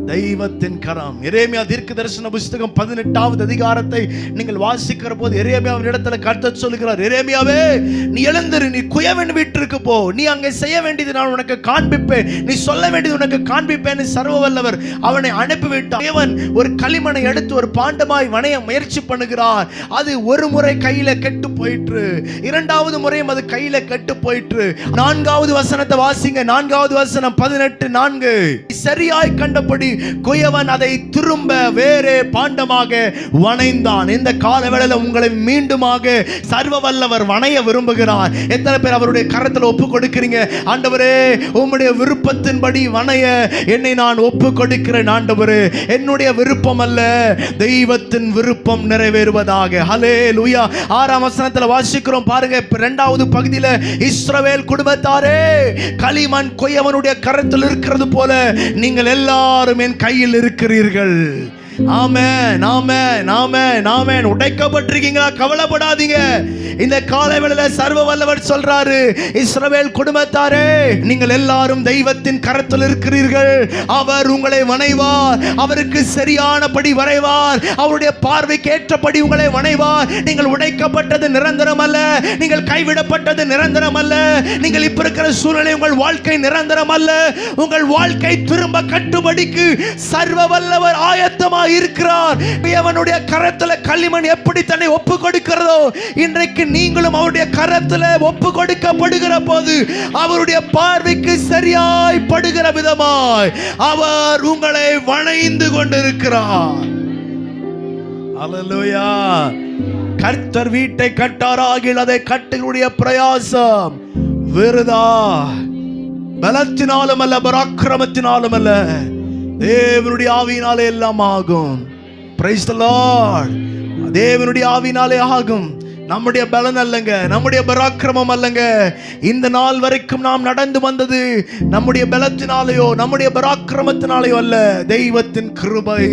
தெய்வத்தின் கரம். எரேமியா தீர்க்கதரிசன புத்தகம் 18வது அதிகாரத்தை நீங்கள் வாசிக்கிற போது எரேமியாவின் இடத்துல கர்த்தர் சொல்லுகிறார், எரேமியாவே நீ எழுந்திரு, நீ குயவன் வீட்டிற்கு போ, நீ அங்கே செய்ய வேண்டியது நான் உனக்கு காண்பிப்பேன், நீ சொல்ல வேண்டியது உனக்கு காண்பிப்பேன். சர்வ வல்லவர் அவனை அனுப்பிவிட்டார். தேவன் ஒரு களிமண்ணை எடுத்து ஒரு பாண்டமாய் வணைய முயற்சி பண்ணுகிறார். அது ஒரு முறை கையில கெட்டு போயிற்று, 2வது முறையும் அது கையில கெட்டு போயிற்று. 4வது வசனத்தை வாசிங்க. 4வது வசனம் 18:4. சரியாய் கண்டபடி குயவன் அதை திரும்ப வேறே பாண்டமாக வணைந்தான். இந்த காலவேளையில உங்களை மீண்டுமாக சர்வ வல்லவர் வணைய விரும்புகிறார். எத்தனை பேர் அவருடைய கரத்தில் ஒப்பு கொடுக்கிறீங்க? ஆண்டவரே உம்முடைய விருப்பத்தின்படி வணைய என்னை நான் ஒப்பு கொடுக்கிறேன். ஆண்டவரே என்னுடைய விருப்பம் அல்ல, தெய்வத்தின் விருப்பம் நிறைவேறுவதாக. ஹல்லேலூயா. 6ஆம் வசனத்தில் வாசிக்கிறோம் பாருங்க, 2வது பகுதியில், இஸ்ரவேல் குடும்பத்தாரே களிமண் குயவனுடைய கரத்தில் இருக்கிறது போல நீங்கள் எல்லாரும் என் கையில் இருக்கிறீர்கள். ஆமென், ஆமென், ஆமென், ஆமென். உடைக்கப்பட்டிருக்கீங்களா? கவலைப்படாதீங்க. இந்த காலை வேளையில சர்வ வல்லவர் சொல்றாரு, இஸ்ரவேல் குடும்பத்தாரே நீங்கள் எல்லாரும் தெய்வத்தின் கரத்தில் இருக்கிறீர்கள். அவர் உங்களை வணைவார், அவருக்கு சரியானபடி வரைவார், அவருடைய பார்வைக்கு ஏற்றபடி உங்களை வணைவார். நீங்கள் உடைக்கப்பட்டது நிரந்தரம் அல்ல, நீங்கள் கைவிடப்பட்டது நிரந்தரம் அல்ல, நீங்கள் இப்ப இருக்கிற சூழ்நிலை உங்கள் வாழ்க்கை நிரந்தரம் அல்ல. உங்கள் வாழ்க்கை திரும்ப கட்டுபடிக்கு சர்வ வல்லவர் ஆயத்தமாக இருக்கிறார். அவனுடைய கரத்தில் களிமண் எப்படி தன்னை ஒப்பு கொடுக்கிறதோ இன்றைக்கு நீங்களும் அவருடைய கரத்தில் ஒப்பு கொடுக்கப்படுகிற போது அவருடைய பார்வைக்கு சரியாய் படுகிற விதமாய் அவர் உங்களை வணைந்து கொண்டிருக்கிறார். அல்லேலூயா. கர்த்தர் வீட்டை கட்டாராகில் அதை கட்டுகளுடைய பிரயாசம் விருதா. பலத்தினாலும் அல்ல, பராக்கிரமத்தினாலும் அல்ல, தேவனுடைய ஆவியினாலே எல்லாம் ஆகும். Praise the Lord. தேவனுடைய ஆவியினாலே ஆகும். நம்முடைய பலன் அல்லங்க, நம்முடைய பராக்கிரமம் அல்லங்க. இந்த நாள் வரைக்கும் நாம் நடந்து வந்தது நம்முடைய பலத்தினாலேயோ நம்முடைய பராக்கிரமத்தினாலேயோ அல்ல, தெய்வத்தின் கிருபை,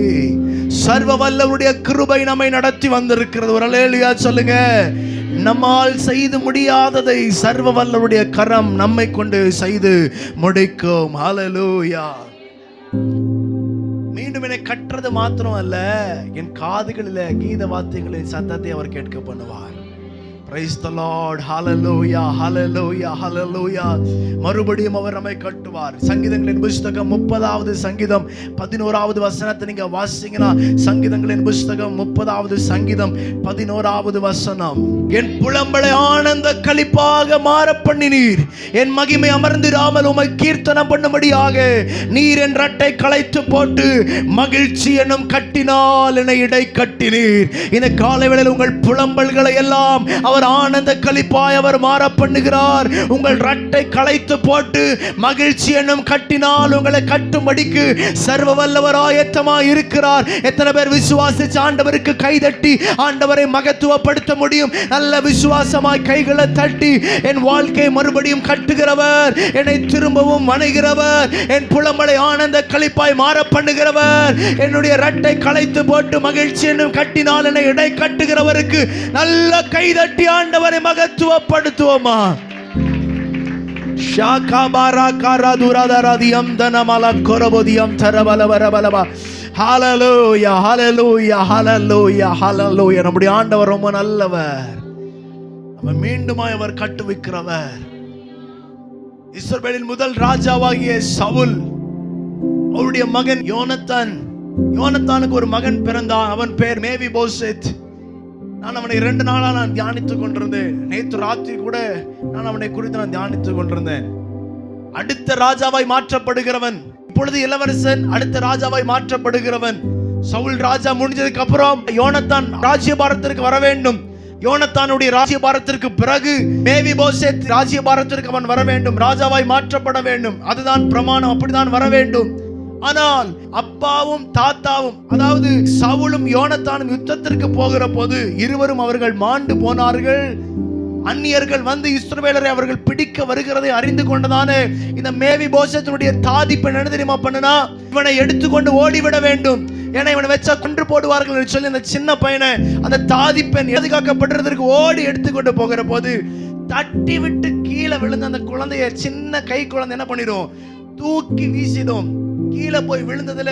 சர்வ வல்லவருடைய கிருபை நம்மை நடத்தி வந்திருக்கிறது. ஒரு அல்லேலூயா சொல்லுங்க. நம்மால் செய்து முடியாததை சர்வ வல்லவருடைய கரம் நம்மை கொண்டு செய்து முடிக்கும். ஹல்லேலூயா. மீண்டும் என்னை கட்டுறது மாத்திரம் அல்ல, என் காதுகளில் கீத வாத்தியங்களின் சத்தத்தை அவர் கேட்க பண்ணுவார். Praise the Lord. Hallelujah, hallelujah, hallelujah. மறுபடியும் அவர் நம்மை கட்டுவார். சங்கீதங்களின் புத்தகம் 30வது சங்கீதம் 11வது வசனத்தை நீங்க வாசிங்கன்னா, சங்கீதங்களின் புத்தகம் 30வது சங்கீதம் 11வது வசனம், என் புலம்பலை ஆனந்த களிப்பாக மாற பண்ணினீர், என் மகிமை அமர்ந்திராமல் உம்மை கீர்த்தனம் பண்ணும்படியாக நீர் என் ரட்டை களைத்து போட்டு மகிழ்ச்சி என்னும் கட்டினால் என்னை இடை கட்டினீர். இந்த காலை வேளையில் உங்கள் புலம்பல்களை எல்லாம் அவர் ஆனந்த களிப்பாய் அவர் மாற பண்ணுகிறார். உங்கள் ரட்டை களைத்து போட்டு மகிழ்ச்சி என்னும் கட்டினால் உங்களை கட்டும்படிக்கு சர்வ வல்லவர் ஆயத்தமாய் இருக்கிறார். எத்தனை பேர் விசுவாசிச்சு ஆண்டவருக்கு கைதட்டி ஆண்டவரை மகத்துவப்படுத்த முடியும்? நல்ல விசுவாசமாய் கைகளை தட்டி, என் வாழ்க்கை மறுபடியும் கட்டுகிறவர், என்னை திரும்பவும் வணைகிறவர், என் புலம்பலை ஆனந்த களிப்பாய் மாற பண்ணுகிறவர், என்னுடைய ரட்டை களைத்து போட்டு மகிழ்ச்சி என்னும் கட்டினால் என்னை இடை கட்டுகிறவருக்கு நல்ல கைதட்டி ஆண்டவரை மகத்துவப்படுத்துவோமா? ஷாகாபாரா காராதுராதராதியம் தனமல கொரபோதியம் தரபலவரபலவா. ஹல்லேலூயா, ஹல்லேலூயா, ஹல்லேலூயா, ஹல்லேலூயா. நம்முடைய ஆண்டவர் ரொம்ப நல்லவர். நம்ம மீண்டுமாய் அவர் கட்டுவிக்கிறவர். இஸ்ரவேலின் முதல் ராஜாவாகிய சவுல், அவருடைய மகன் யோனத்தான், யோனத்தானுக்கு ஒரு மகன் பிறந்தான். அவன் பெயர் மேவிபோசேத். நான் அவனை 2 நாளா நான் தியானித்துக் கொண்டிருந்தேன். நேற்று ராத்திரி கூட நான் அவனை குறித்து நான் தியானித்துக் கொண்டிருந்தேன். அடுத்த ராஜாவாய் மாற்றப்படுகிறவன், இப்பொழுது இளவரசன் அடுத்த ராஜாவாய் மாற்றப்படுகிறவன். சவுல் ராஜா முடிஞ்சதுக்கு அப்புறம் யோனத்தான் ராஜ்யபாரத்திற்கு வர வேண்டும். யோனத்தானுடைய ராஜ்யபாரத்திற்கு பிறகு மேவிபோசேத் ராஜ்யபாரத்திற்கு அவன் வர வேண்டும், ராஜாவாய் மாற்றப்பட வேண்டும். அதுதான் பிரமாணம், அப்படிதான் வர வேண்டும். ஆனால் அப்பாவும் தாத்தாவும், அதாவது சவுலும் யோனத்தானும் யுத்தத்திற்கு போகிற போது இருவரும் அவர்கள் மாண்டு போனார்கள். அந்நியர்கள் வந்து இஸ்ரவேலரை அவர்கள் பிடிக்க வருகிறதை அறிந்து கொண்டதானே இந்த மேவிபோசேத்தினுடைய தாதி பெண் என்ன தெரியுமா பண்ணுனா, இவனை எடுத்துக்கொண்டு ஓடிவிட வேண்டும், ஏன்னா இவனை வச்சா கொன்று போடுவார்கள் என்று சொல்லி அந்த சின்ன பையனை அந்த தாதி பெண் எதுக்காக்கப்படுறதற்கு ஓடி எடுத்துக்கொண்டு போகிற போது தட்டி விட்டு கீழே விழுந்த அந்த குழந்தைய, சின்ன கை குழந்தை என்ன பண்ணிடும், தூக்கி வீசிடும். கீழே போய் விழுந்ததுல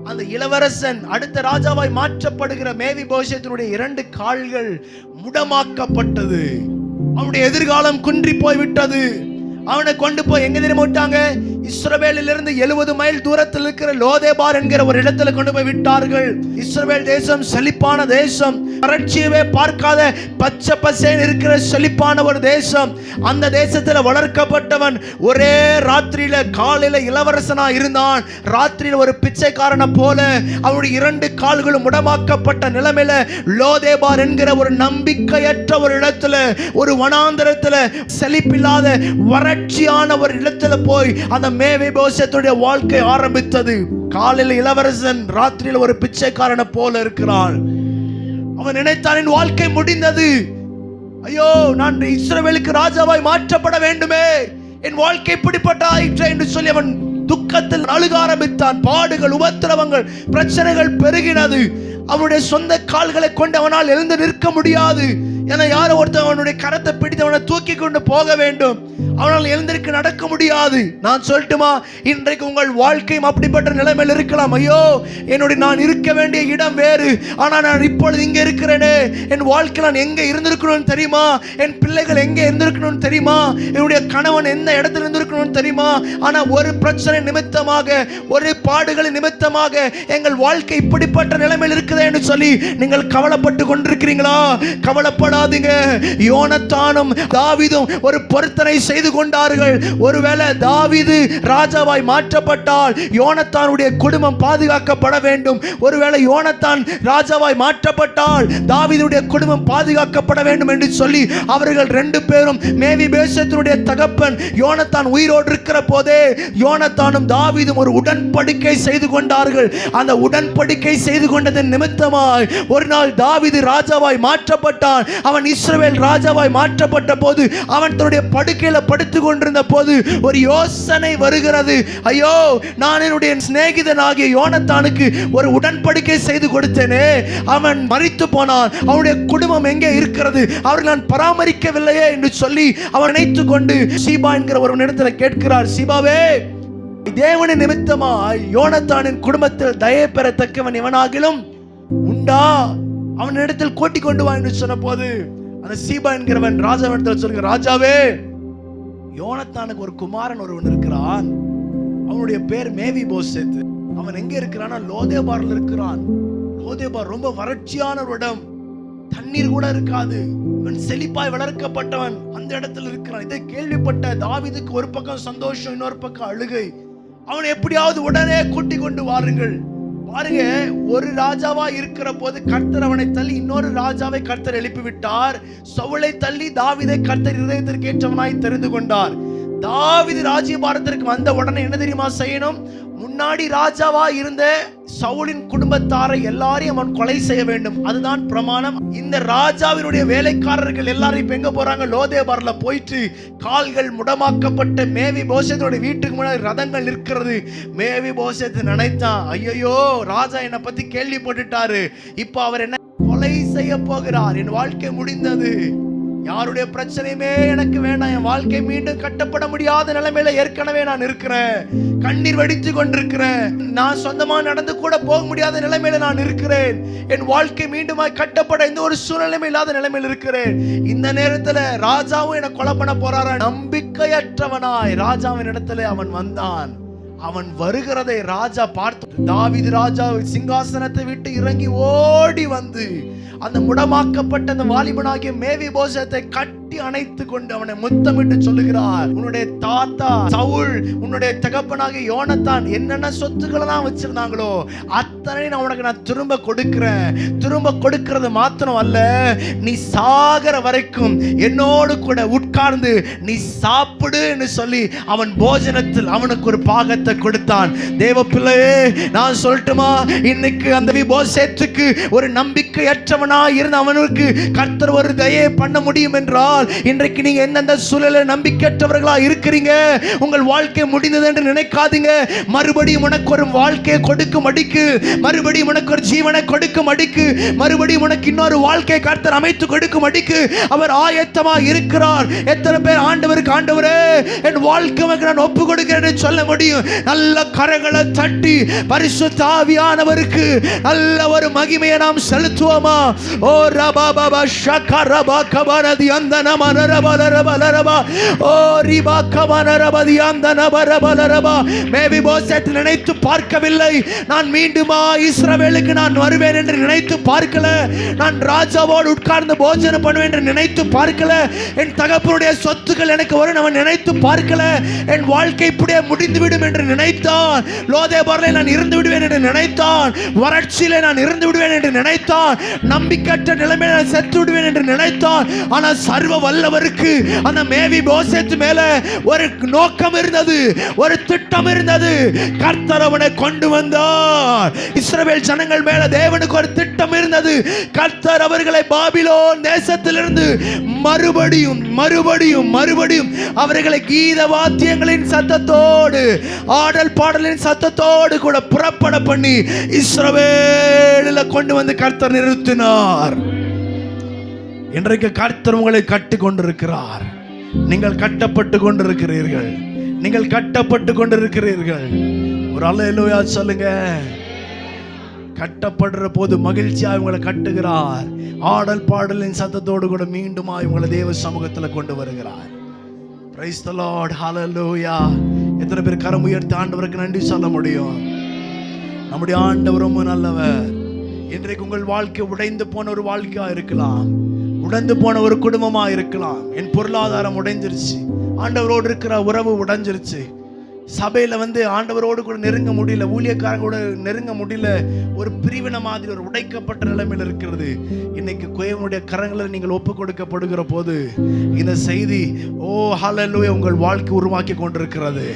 அந்த இளவரசன் அடுத்த ராஜாவாய் மாற்றப்படுகிற மேவிபோசேத்தினுடைய 2 கால்கள் முடமாக்கப்பட்டது. அவனுடைய எதிர்காலம் குன்றி போய் விட்டது. அவனை கொண்டு போய் எங்க தெரியுமா விட்டாங்க? இஸ்ரவேலிலிருந்து 70 மைல் தூரத்தில் இருக்கிற லோதேபார் என்கிற ஒரு இடத்துல கொண்டு போய் விட்டார்கள். இஸ்ரவேல் தேசம் செழிப்பான தேசம், வறட்சியவே பார்க்காத பச்சை பசேன் இருக்கிற செழிப்பான ஒரு தேசம். அந்த தேசத்துல வளர்க்கப்பட்டவன் ஒரே ராத்திரியில காலையில இளவரசனா இருந்தான். ராத்திரியில ஒரு பிச்சைக்காரனை போல அவருடைய 2 கால்களும் முடமாக்கப்பட்ட நிலைமையில லோதேபார் என்கிற ஒரு நம்பிக்கையற்ற ஒரு இடத்துல, ஒரு வனாந்தரத்துல, செழிப்பில்லாத வறட்சியான ஒரு இடத்துல போய் அந்த மேவிபோசேத்துடைய வாழ்க்கை ஆரம்பித்தது. காலையில் இளவரசன், ராத்திரியில் ஒரு பிச்சைக்காரனை போல இருக்கிறான். அவன் நினைத்தான் என் வாழ்க்கை முடிந்தது, ஐயோ நான் இஸ்ரவேலுக்கு ராஜாவாய் மாற்றப்பட வேண்டுமே, என் வாழ்க்கை இப்படிப்பட்ட ஆயிற்று என்று சொல்லி அவன் துக்கத்தில் அழுக ஆரம்பித்தான். பாடுகள், உபத்திரவங்கள், பிரச்சனைகள் பெருகினது. அவனுடைய சொந்த கால்களை கொண்டு அவனால் எழுந்து நிற்க முடியாது. ஏன்னா யாரோ ஒருத்தர் அவனுடைய கரத்தை பிடித்து அவனை தூக்கி கொண்டு போக வேண்டும். அவனால் எழுந்திருக்க நடக்க முடியாது. நான் சொல்லட்டுமா, இன்றைக்கு உங்கள் வாழ்க்கையும் அப்படிப்பட்ட நிலைமையில் இருக்கலாம். ஐயோ என்னுடைய நான் இருக்க வேண்டிய இடம் வேறு, ஆனால் நான் இப்பொழுது இங்கே இருக்கிறேனே, என் வாழ்க்கை நான் எங்கே இருந்திருக்கணும்னு தெரியுமா, என் பிள்ளைகள் எங்கே இருந்திருக்கணும்னு தெரியுமா, என்னுடைய கணவன் எந்த இடத்துல இருந்திருக்கணும்னு தெரியுமா, ஆனால் ஒரு பிரச்சனை நிமித்தமாக, ஒரு பாடுகளின் நிமித்தமாக எங்கள் வாழ்க்கை இப்படிப்பட்ட நிலைமையில் இருக்குதே என்று சொல்லி நீங்கள் கவலைப்பட்டு கொண்டிருக்கிறீங்களா? கவலைப்பட பண்ணாதீங்க. யோனத்தானும் தாவீதும் ஒரு பொருத்தனை செய்து கொண்டார்கள். ஒருவேளை தாவீது ராஜாவாய் மாற்றப்பட்டால் யோனத்தானுடைய குடும்பம் பாதுகாக்கப்பட வேண்டும். ஒருவேளை யோனத்தான் ராஜாவாய் மாற்றப்பட்டால் தாவீதுடைய குடும்பம் பாதுகாக்கப்பட வேண்டும் என்று சொல்லி அவர்கள் 2 பேரும் மேவிபோசேத்தினுடைய தகப்பன் யோனத்தான் உயிரோடு இருக்கிற போதே யோனத்தானும் தாவீதும் ஒரு உடன்படிக்கை செய்து கொண்டார்கள். அந்த உடன்படிக்கை செய்து கொண்டதன் நிமித்தமாய் ஒரு நாள் தாவீது ராஜாவாய் மாற்றப்பட்டான். அவன் இஸ்ரவேல் ராஜாவாய் மாற்றப்பட்ட போது அவன் தன்னுடைய படுக்கையில படுத்துக் கொண்டிருந்த போது ஒரு யோசனை வருகிறது. ஐயோ, நான் என்னுடைய சிநேகிதனாகிய யோனத்தானுக்கு ஒரு உடன்படிக்கை செய்து கொடுத்தேனே, அவன் மரித்து போனான், அவனுடைய குடும்பம் எங்கே இருக்கிறது, அவர்கள் நான் பராமரிக்கவில்லையே என்று சொல்லி அவன் நினைத்துக் கொண்டு சீபா என்கிற ஒரு இடத்துல கேட்கிறார், சீபாவே, தேவனை நிமித்தமாய் யோனத்தானின் குடும்பத்தில் தயை பெறத்தக்கவன் இவனாகிலும் உண்டா, அவன் இடத்தில் கூட்டிக் கொண்டு வா என்று சொன்ன போது அந்த சீபா என்கிறவன் ராஜாவிடத்தில் சொல்கிற, ராஜாவே, யோனத்தானுக்கு ஒரு குமாரன் ஒருவன் இருக்கிறான், அவனுடைய பேர் மேவிபோசேத். அவன் எங்க இருக்கிறான்? லோதேபார்ல இருக்கிறான். லோதேபார் ரொம்ப வறட்சியான ஒரு இடம், தண்ணீர் கூட இருக்காது. அவன் செழிப்பாய் வளர்க்கப்பட்டவன் அந்த இடத்துல இருக்கிறான். இதை கேள்விப்பட்ட தாவீதுக்கு ஒரு பக்கம் சந்தோஷம், இன்னொரு பக்கம் அழுகை. அவனை எப்படியாவது உடனே கூட்டிக் கொண்டு வாருங்கள். பாருங்க, ஒரு ராஜாவா இருக்கிற போது கர்த்தர் அவனை தள்ளி இன்னொரு ராஜாவை கர்த்தர் எழுப்பி விட்டார். சவுலை தள்ளி தாவீதை கர்த்தர் இதயத்திற்கு ஏற்றவனாய் தெரிந்து கொண்டார். தாவீது ராஜ்யபாரத்திற்கு வந்த உடனே என்ன தெரியுமா செய்யணும்? முன்னாடி ராஜாவா இருந்த சவுலின் குடும்பத்தாரை எல்லாரையும் அவன் கொலை செய்ய வேண்டும். அதுதான் பிரமாணம். இந்த ராஜாவினுடைய வேலைக்காரர்கள் எல்லாரும் இப்ப எங்க போறாங்க? லோதேபார்ல போயிட்டு கால்கள் முடமாக்கப்பட்ட மேவிபோசேத்துடைய வீட்டுக்கு முன்னாடி ரதங்கள் நிற்கிறது. மேவிபோசேத் நினைத்தான், ஐயோ, ராஜா என்னை பத்தி கேள்விப்பட்டுட்டாரு, இப்ப அவர் என்ன கொலை செய்ய போகிறார், என் வாழ்க்கை முடிந்தது, யாருடைய பிரச்சனையுமே எனக்கு வேண்டாம், என் வாழ்க்கை மீண்டும் கட்டப்பட முடியாத நிலைமையில ஏற்கனவே நான் இருக்கிறேன், கண்ணீர் வடித்து கொண்டிருக்கிறேன், நான் சொந்தமா நடந்து கூட போக முடியாத நிலைமையில நான் இருக்கிறேன், என் வாழ்க்கை மீண்டுமாய் கட்டப்பட இந்த ஒரு சூழ்நிலை இல்லாத நிலைமையில் இருக்கிறேன். இந்த நேரத்துல ராஜாவும் என்ன கொலை பண்ண போறாரா? நம்பிக்கையற்றவனாய் ராஜாவின் இடத்துல அவன் வந்தான். அவன் வருகிறதை ராஜா பார்த்து தாவீது ராஜா சிங்காசனத்தை விட்டு இறங்கி ஓடி வந்து அந்த முடமாக்கப்பட்ட அந்த வாலிபனாகிய மேவிபோசேத்தை கட்டி அணைத்து கொண்டு அவனை முத்தமிட்டு சொல்லுகிறார், உன்னுடைய தாத்தா சவுல், உன்னுடைய தகப்பனாகிய யோனத்தான் என்னென்ன சொத்துக்களெல்லாம் வச்சிருந்தாங்களோ அத்தனை நான் திரும்ப கொடுக்கிறேன். திரும்ப கொடுக்கிறது மாத்திரம் அல்ல, நீ சாகிற வரைக்கும் என்னோடு கூட உட்கார்ந்து நீ சாப்பிடுன்னு சொல்லி அவன் போஜனத்தில் அவனுக்கு ஒரு பாகத்தை கொடுத்தான். தேவ பிள்ளையே, நான் சொல்லட்டுமா, இன்னைக்கு அந்த மேவிபோசேத்துக்கு ஒரு நம்பிக்கையற்றவன் இருந்த அவனுக்கு கர்த்தர் ஒரு தயை பண்ண முடியும் என்றால், இன்றைக்கு நீங்க எந்தெந்த சூழல நம்பிக்கையற்றவர்களா இருக்கிறீங்க, உங்கள் வாழ்க்கை முடிந்தது என்று நினைக்காதீங்க. மறுபடியும் உனக்கு ஒரு வாழ்க்கையை கொடுக்கும் அடிக்கு, மறுபடியும் உனக்கு ஒரு ஜீவனை கொடுக்கும் அடிக்கு, மறுபடியும் உனக்கு இன்னொரு வாழ்க்கையை கர்த்தர் அமைத்து கொடுக்கும் அடிக்கு அவர் ஆயத்தமா இருக்கிறார். எத்தனை பேர் ஆண்டவருக்கு, ஆண்டவரே, என் வாழ்க்கை நான் ஒப்பு கொடுக்கிறேன் சொல்ல முடியும்? நல்ல கரங்களை தட்டி பரிசுத்த ஆவியானவருக்கு நல்ல ஒரு மகிமையை நாம் செலுத்துவோமா? ஓ ரபா பாபா ஷகரபா கபரதி அந்தன மனரபலரபலரபா, ஓ ரிபா கபனரபதி அந்தன பரபலரபா. மேவிபோசேத் நினைத்து பார்க்கவில்லை, நான் மீண்டுமா இஸ்ரவேலுக்கு நான் வருவேன் என்று நினைத்து பார்க்கல, நான் ராஜாவோடு உட்கார்ந்து போஜனம் பண்ணுவேன் என்று நினைத்து பார்க்கல, என் தகப்பனுடைய சொத்துக்கள் எனக்கு வரும் அவன் நினைத்து பார்க்கல, என் வாழ்க்கை இப்படியே முடிந்துவிடும் என்று நினைத்தான். லோதேபாரிலே நான் இருந்து விடுவேன் என்று நினைத்தான், வறட்சியிலே நான் இருந்து விடுவேன் என்று நினைத்தான், நம்பிக்கையற்ற நிலைமையில நான் செத்து விடுவேன் என்று நினைத்தான். ஆனால் சர்வ வல்லவருக்கு அந்த மேவிபோசேத் மேல ஒரு நோக்கம் இருந்தது, ஒரு திட்டம் இருந்தது. கர்த்தர் அவனை கொண்டு வந்தார். இஸ்ரவேல் ஜனங்கள் மேல தேவனுக்கு ஒரு திட்டம் இருந்தது. கர்த்தர் அவர்களை பாபிலோன் தேசத்திலிருந்து மறுபடியும் மறுபடியும் மறுபடியும் அவர்களை கீத வாத்தியங்களின் சத்தத்தோடு, ஆடல் பாடலின் சத்தத்தோடு கூட புறப்பட பண்ணி இஸ்ரவேலில கொண்டு வந்து கர்த்தர் நிறுத்தினார். இன்றைக்கு கர்த்தர் உங்களை கட்டி கொண்டிருக்கிறார். நீங்கள் கட்டப்பட்டு கொண்டிருக்கிறீர்கள், நீங்கள் கட்டப்பட்டு கொண்டிருக்கிறீர்கள். ஒரு அல்லேலூயா சொல்லுங்க. கட்டப்படுற போது மகிழ்ச்சியாக உங்களை கட்டுகிறார். ஆடல் பாடலின் சத்தத்தோடு கூட மீண்டுமா உங்களை தேவ சமூகத்தில் கொண்டு வருகிறார். பிரைஸ் தி லார்ட், ஹல்லேலூயா. எத்தனை பேர் கரம் உயர்த்தி ஆண்டவருக்கு நன்றி சொல்ல முடியும்? நம்முடைய ஆண்டவர் ரொம்ப நல்லவர். இன்றைக்கு உங்கள் வாழ்க்கை உடைந்து போன ஒரு வாழ்க்கையா இருக்கலாம், உடைந்து போன ஒரு குடும்பமா இருக்கலாம். என் பொருளாதாரம் உடைஞ்சிருச்சு, ஆண்டவரோடு இருக்கிற உறவு உடைஞ்சிருச்சு, சபையில ஆண்டவரோடு கூட நெருங்க முடியல, ஊழியக்காரங்க கூட நெருங்க முடியல, ஒரு பிரிவினை மாதிரி ஒரு உடைக்கப்பட்ட நிலைமையில் இருக்கிறது. இன்னைக்கு குயவனுடைய கரங்களில் நீங்கள் ஒப்பு கொடுக்கப்படுகிற போது இந்த செய்தி ஹல்லேலூயா உங்கள் வாழ்க்கை உருவாக்கி கொண்டிருக்கிறது.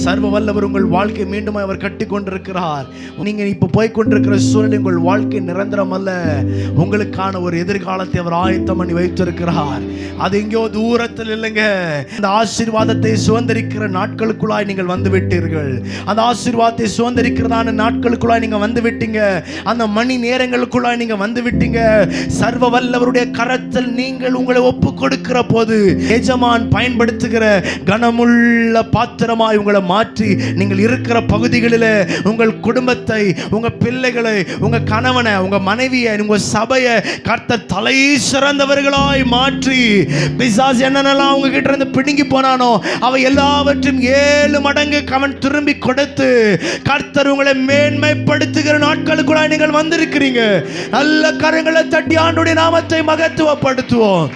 சர்வ வல்லவர் உங்கள் வாழ்க்கை மீண்டும் அவர் கட்டி கொண்டிருக்கிறார். நீங்க இப்ப போய் கொண்டிருக்கிற சூழ்நிலை உங்கள் வாழ்க்கை நிரந்தரம் அல்ல, உங்களுக்கான ஒரு எதிர்காலத்தை அவர் ஆயத்தம் பண்ணி வைத்திருக்கிறார். அது எங்கேயோ தூரத்தில் இல்லைங்க. இந்த ஆசீர்வாதத்தை சுதந்திரிக்கிற நாட்களுக்குள்ளாய் நீங்கள் வந்து விட்டீர்கள். அந்த ஆசீர்வாதத்தை சுதந்திரிக்கிறதான நாட்களுக்குள்ளாய் நீங்க வந்து விட்டீங்க. அந்த மணி நேரங்களுக்குள்ளாய் நீங்க வந்து விட்டீங்க. சர்வ வல்லவருடைய கரத்தில் நீங்கள் உங்களை ஒப்பு கொடுக்கிற போது எஜமான் பயன்படுத்துகிற கனமுள்ள பாத்திரமாய் உங்களை மாற்றி நீங்கள் இருக்கிற பகுதிகளில் உங்கள் குடும்பத்தை, உங்க பிள்ளைகளை, உங்க கணவனை, உங்க மனைவியை, உங்க சபையை கர்த்தர் தலை சிறந்தவர்களாய் மாற்றி பிசாசு என்னென்னலாம் உங்க கிட்ட இருந்து பிடுங்கி போனானோ அவை எல்லாவற்றையும் 7 மடங்கு அவன் திரும்பி கொடுத்து கர்த்தர் உங்களை மேன்மைப்படுத்துகிற நாட்களுக்குள்ள நீங்கள் வந்திருக்கிறீங்க. நல்ல கரங்களை தட்டி ஆண்டவருடைய நாமத்தை மகத்துவப்படுத்துவோம்.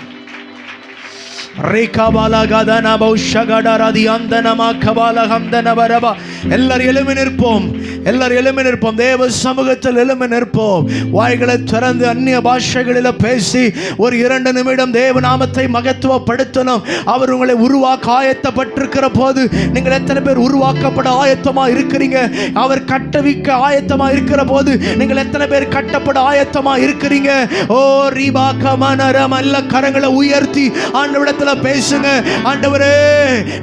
எல்லாரும் எழும்பி நிற்போம், எல்லாரும் எழும்பி நிற்போம், தேவ சமூகத்தில் எழும்பி நிற்போம். வாய்களை திறந்து அந்நிய பாஷைகளில் பேசி ஒரு 2 நிமிடம் தேவ நாமத்தை மகத்துவப்படுத்தணும். அவர் உங்களை உருவாக்க ஆயத்தப்பட்டிருக்கிற போது நீங்கள் எத்தனை பேர் உருவாக்கப்பட ஆயத்தமா இருக்கிறீங்க? அவர் கட்டவிக்க ஆயத்தமா இருக்கிற போது நீங்கள் எத்தனை பேர் கட்டப்பட ஆயத்தமா இருக்கிறீங்க? ஓ ரீபா கமனரம் அல்ல கரங்களை உயர்த்தி ஆண்டவரிடத்தில் பேசுங்க. ஆண்டவரே,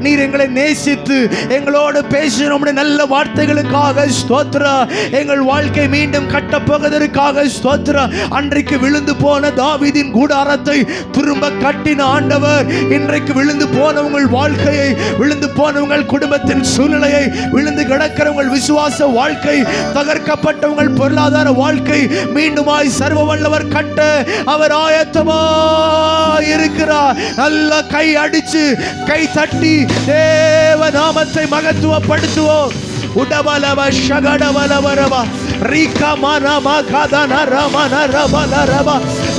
நீர் எங்களை நேசித்து எங்களோடு பேசின நல்ல வார்த்தைகளுக்காக ஸ்தோத்திரம். எங்கள் வாழ்க்கை மீண்டும் கட்டப்போவதற்காக ஸ்தோத்திரம். அன்றைக்கு விழுந்து போன தாவீதின் கூடாரத்தை திரும்ப கட்டின ஆண்டவர் இன்றைக்கு விழுந்து போன உங்கள் வாழ்க்கையை, விழுந்து போன உங்கள் குடும்பத்தின் சூழ்நிலையை, விழுந்து கிடக்கிற உங்கள் விசுவாச வாழ்க்கை, தகர்க்கப்பட்ட உங்கள் பொருளாதார வாழ்க்கை மீண்டுமாய் சர்வ வல்லவர் கட்ட அவர் ஆயத்தமா இருக்கிறார். நல்ல கை அடிச்சு கை தட்டி தேவ நாமத்தை மகத்துவப்படுத்துவோம். உடபலவ ஷகடவலவரவ ரீகா மனம கதன ரமன ரபலரப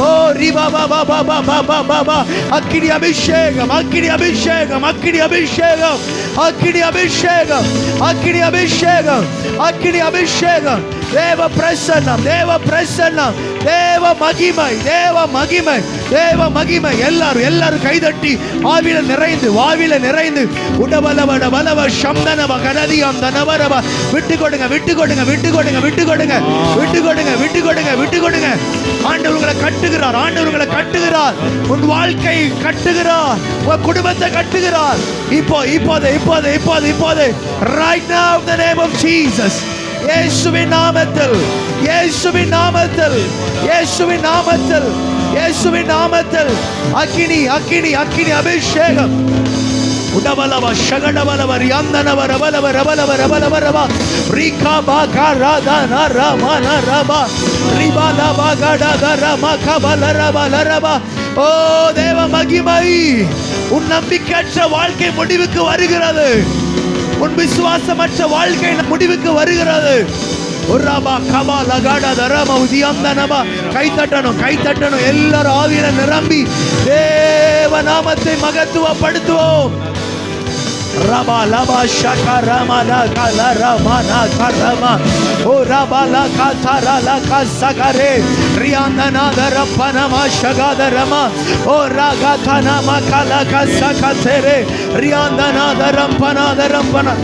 ஓ ரிபபபபபபபப அக்கினி அபிஷேகம், அக்கினி அபிஷேகம், அக்கினி அபிஷேகம், அக்கினி அபிஷேகம், அக்கினி அபிஷேகம், அக்கினி அபிஷேகம். தேவ பிரசன்னம், தேவ பிரசன்னம், தேவ மகிமை, தேவ மகிமை, தேவ மகிமை. எல்லாரும் கைதட்டி ஆவில நிறைந்து, வாவில நிறைந்து உடபலவட வலவ சம்தனவ கனதியம் தனவரவ விட்டு கொடுங்க, விட்டு கொடுங்க, விட்டு கொடுங்க, விட்டு கொடுங்க, விட்டு கொடுங்க, விட்டு கொடுங்க, விட்டு கொடுங்க. ஆண்டவர் உங்களை கட்டுகிறார், ஆண்டவர் உங்களை கட்டுகிறார், உன் வாழ்க்கை கட்டுகிறார், உன் குடும்பத்தை கட்டுகிறார். இப்போது right now in the name of Jesus, இயேசுவின் நாமத்தில், இயேசுவின் நாமத்தில், இயேசுவின் நாமத்தில், இயேசுவின் நாமத்தில் அக்கினி, அக்கினி, அக்கினி அபிஷேகம். உடபலவ ஷகடபலவ ரியந்தனவ ரபலவ ரபலவ ரபலவ ரப ரீகா பாகராத நரமன ரப ரிபல பாகடத ரம கபல ரபல ரப. ஓ தேவ மகிமை. உன் நம்பிக்கையற்ற வாழ்க்கை முடிவுக்கு வருகிறது. உன் விசுவாசமற்ற வாழ்க்கை முடிவுக்கு வருகிறது. கை தட்டணும், கை தட்டணும். எல்லாரும் ஆவியில நிரம்பி தேவ நாமத்தை மகத்துவப்படுத்துவோம். ரபா லபா ஷகா ரமனா கல ரமனா கரமா ஓ ரபா லா கதரா லா கசகரே ரியாந்தனா தரப்பனமா ஷகதரமா ஓ ரகதனா மகல கசகதரே ரியாந்தனா தரப்பனா தரப்பனா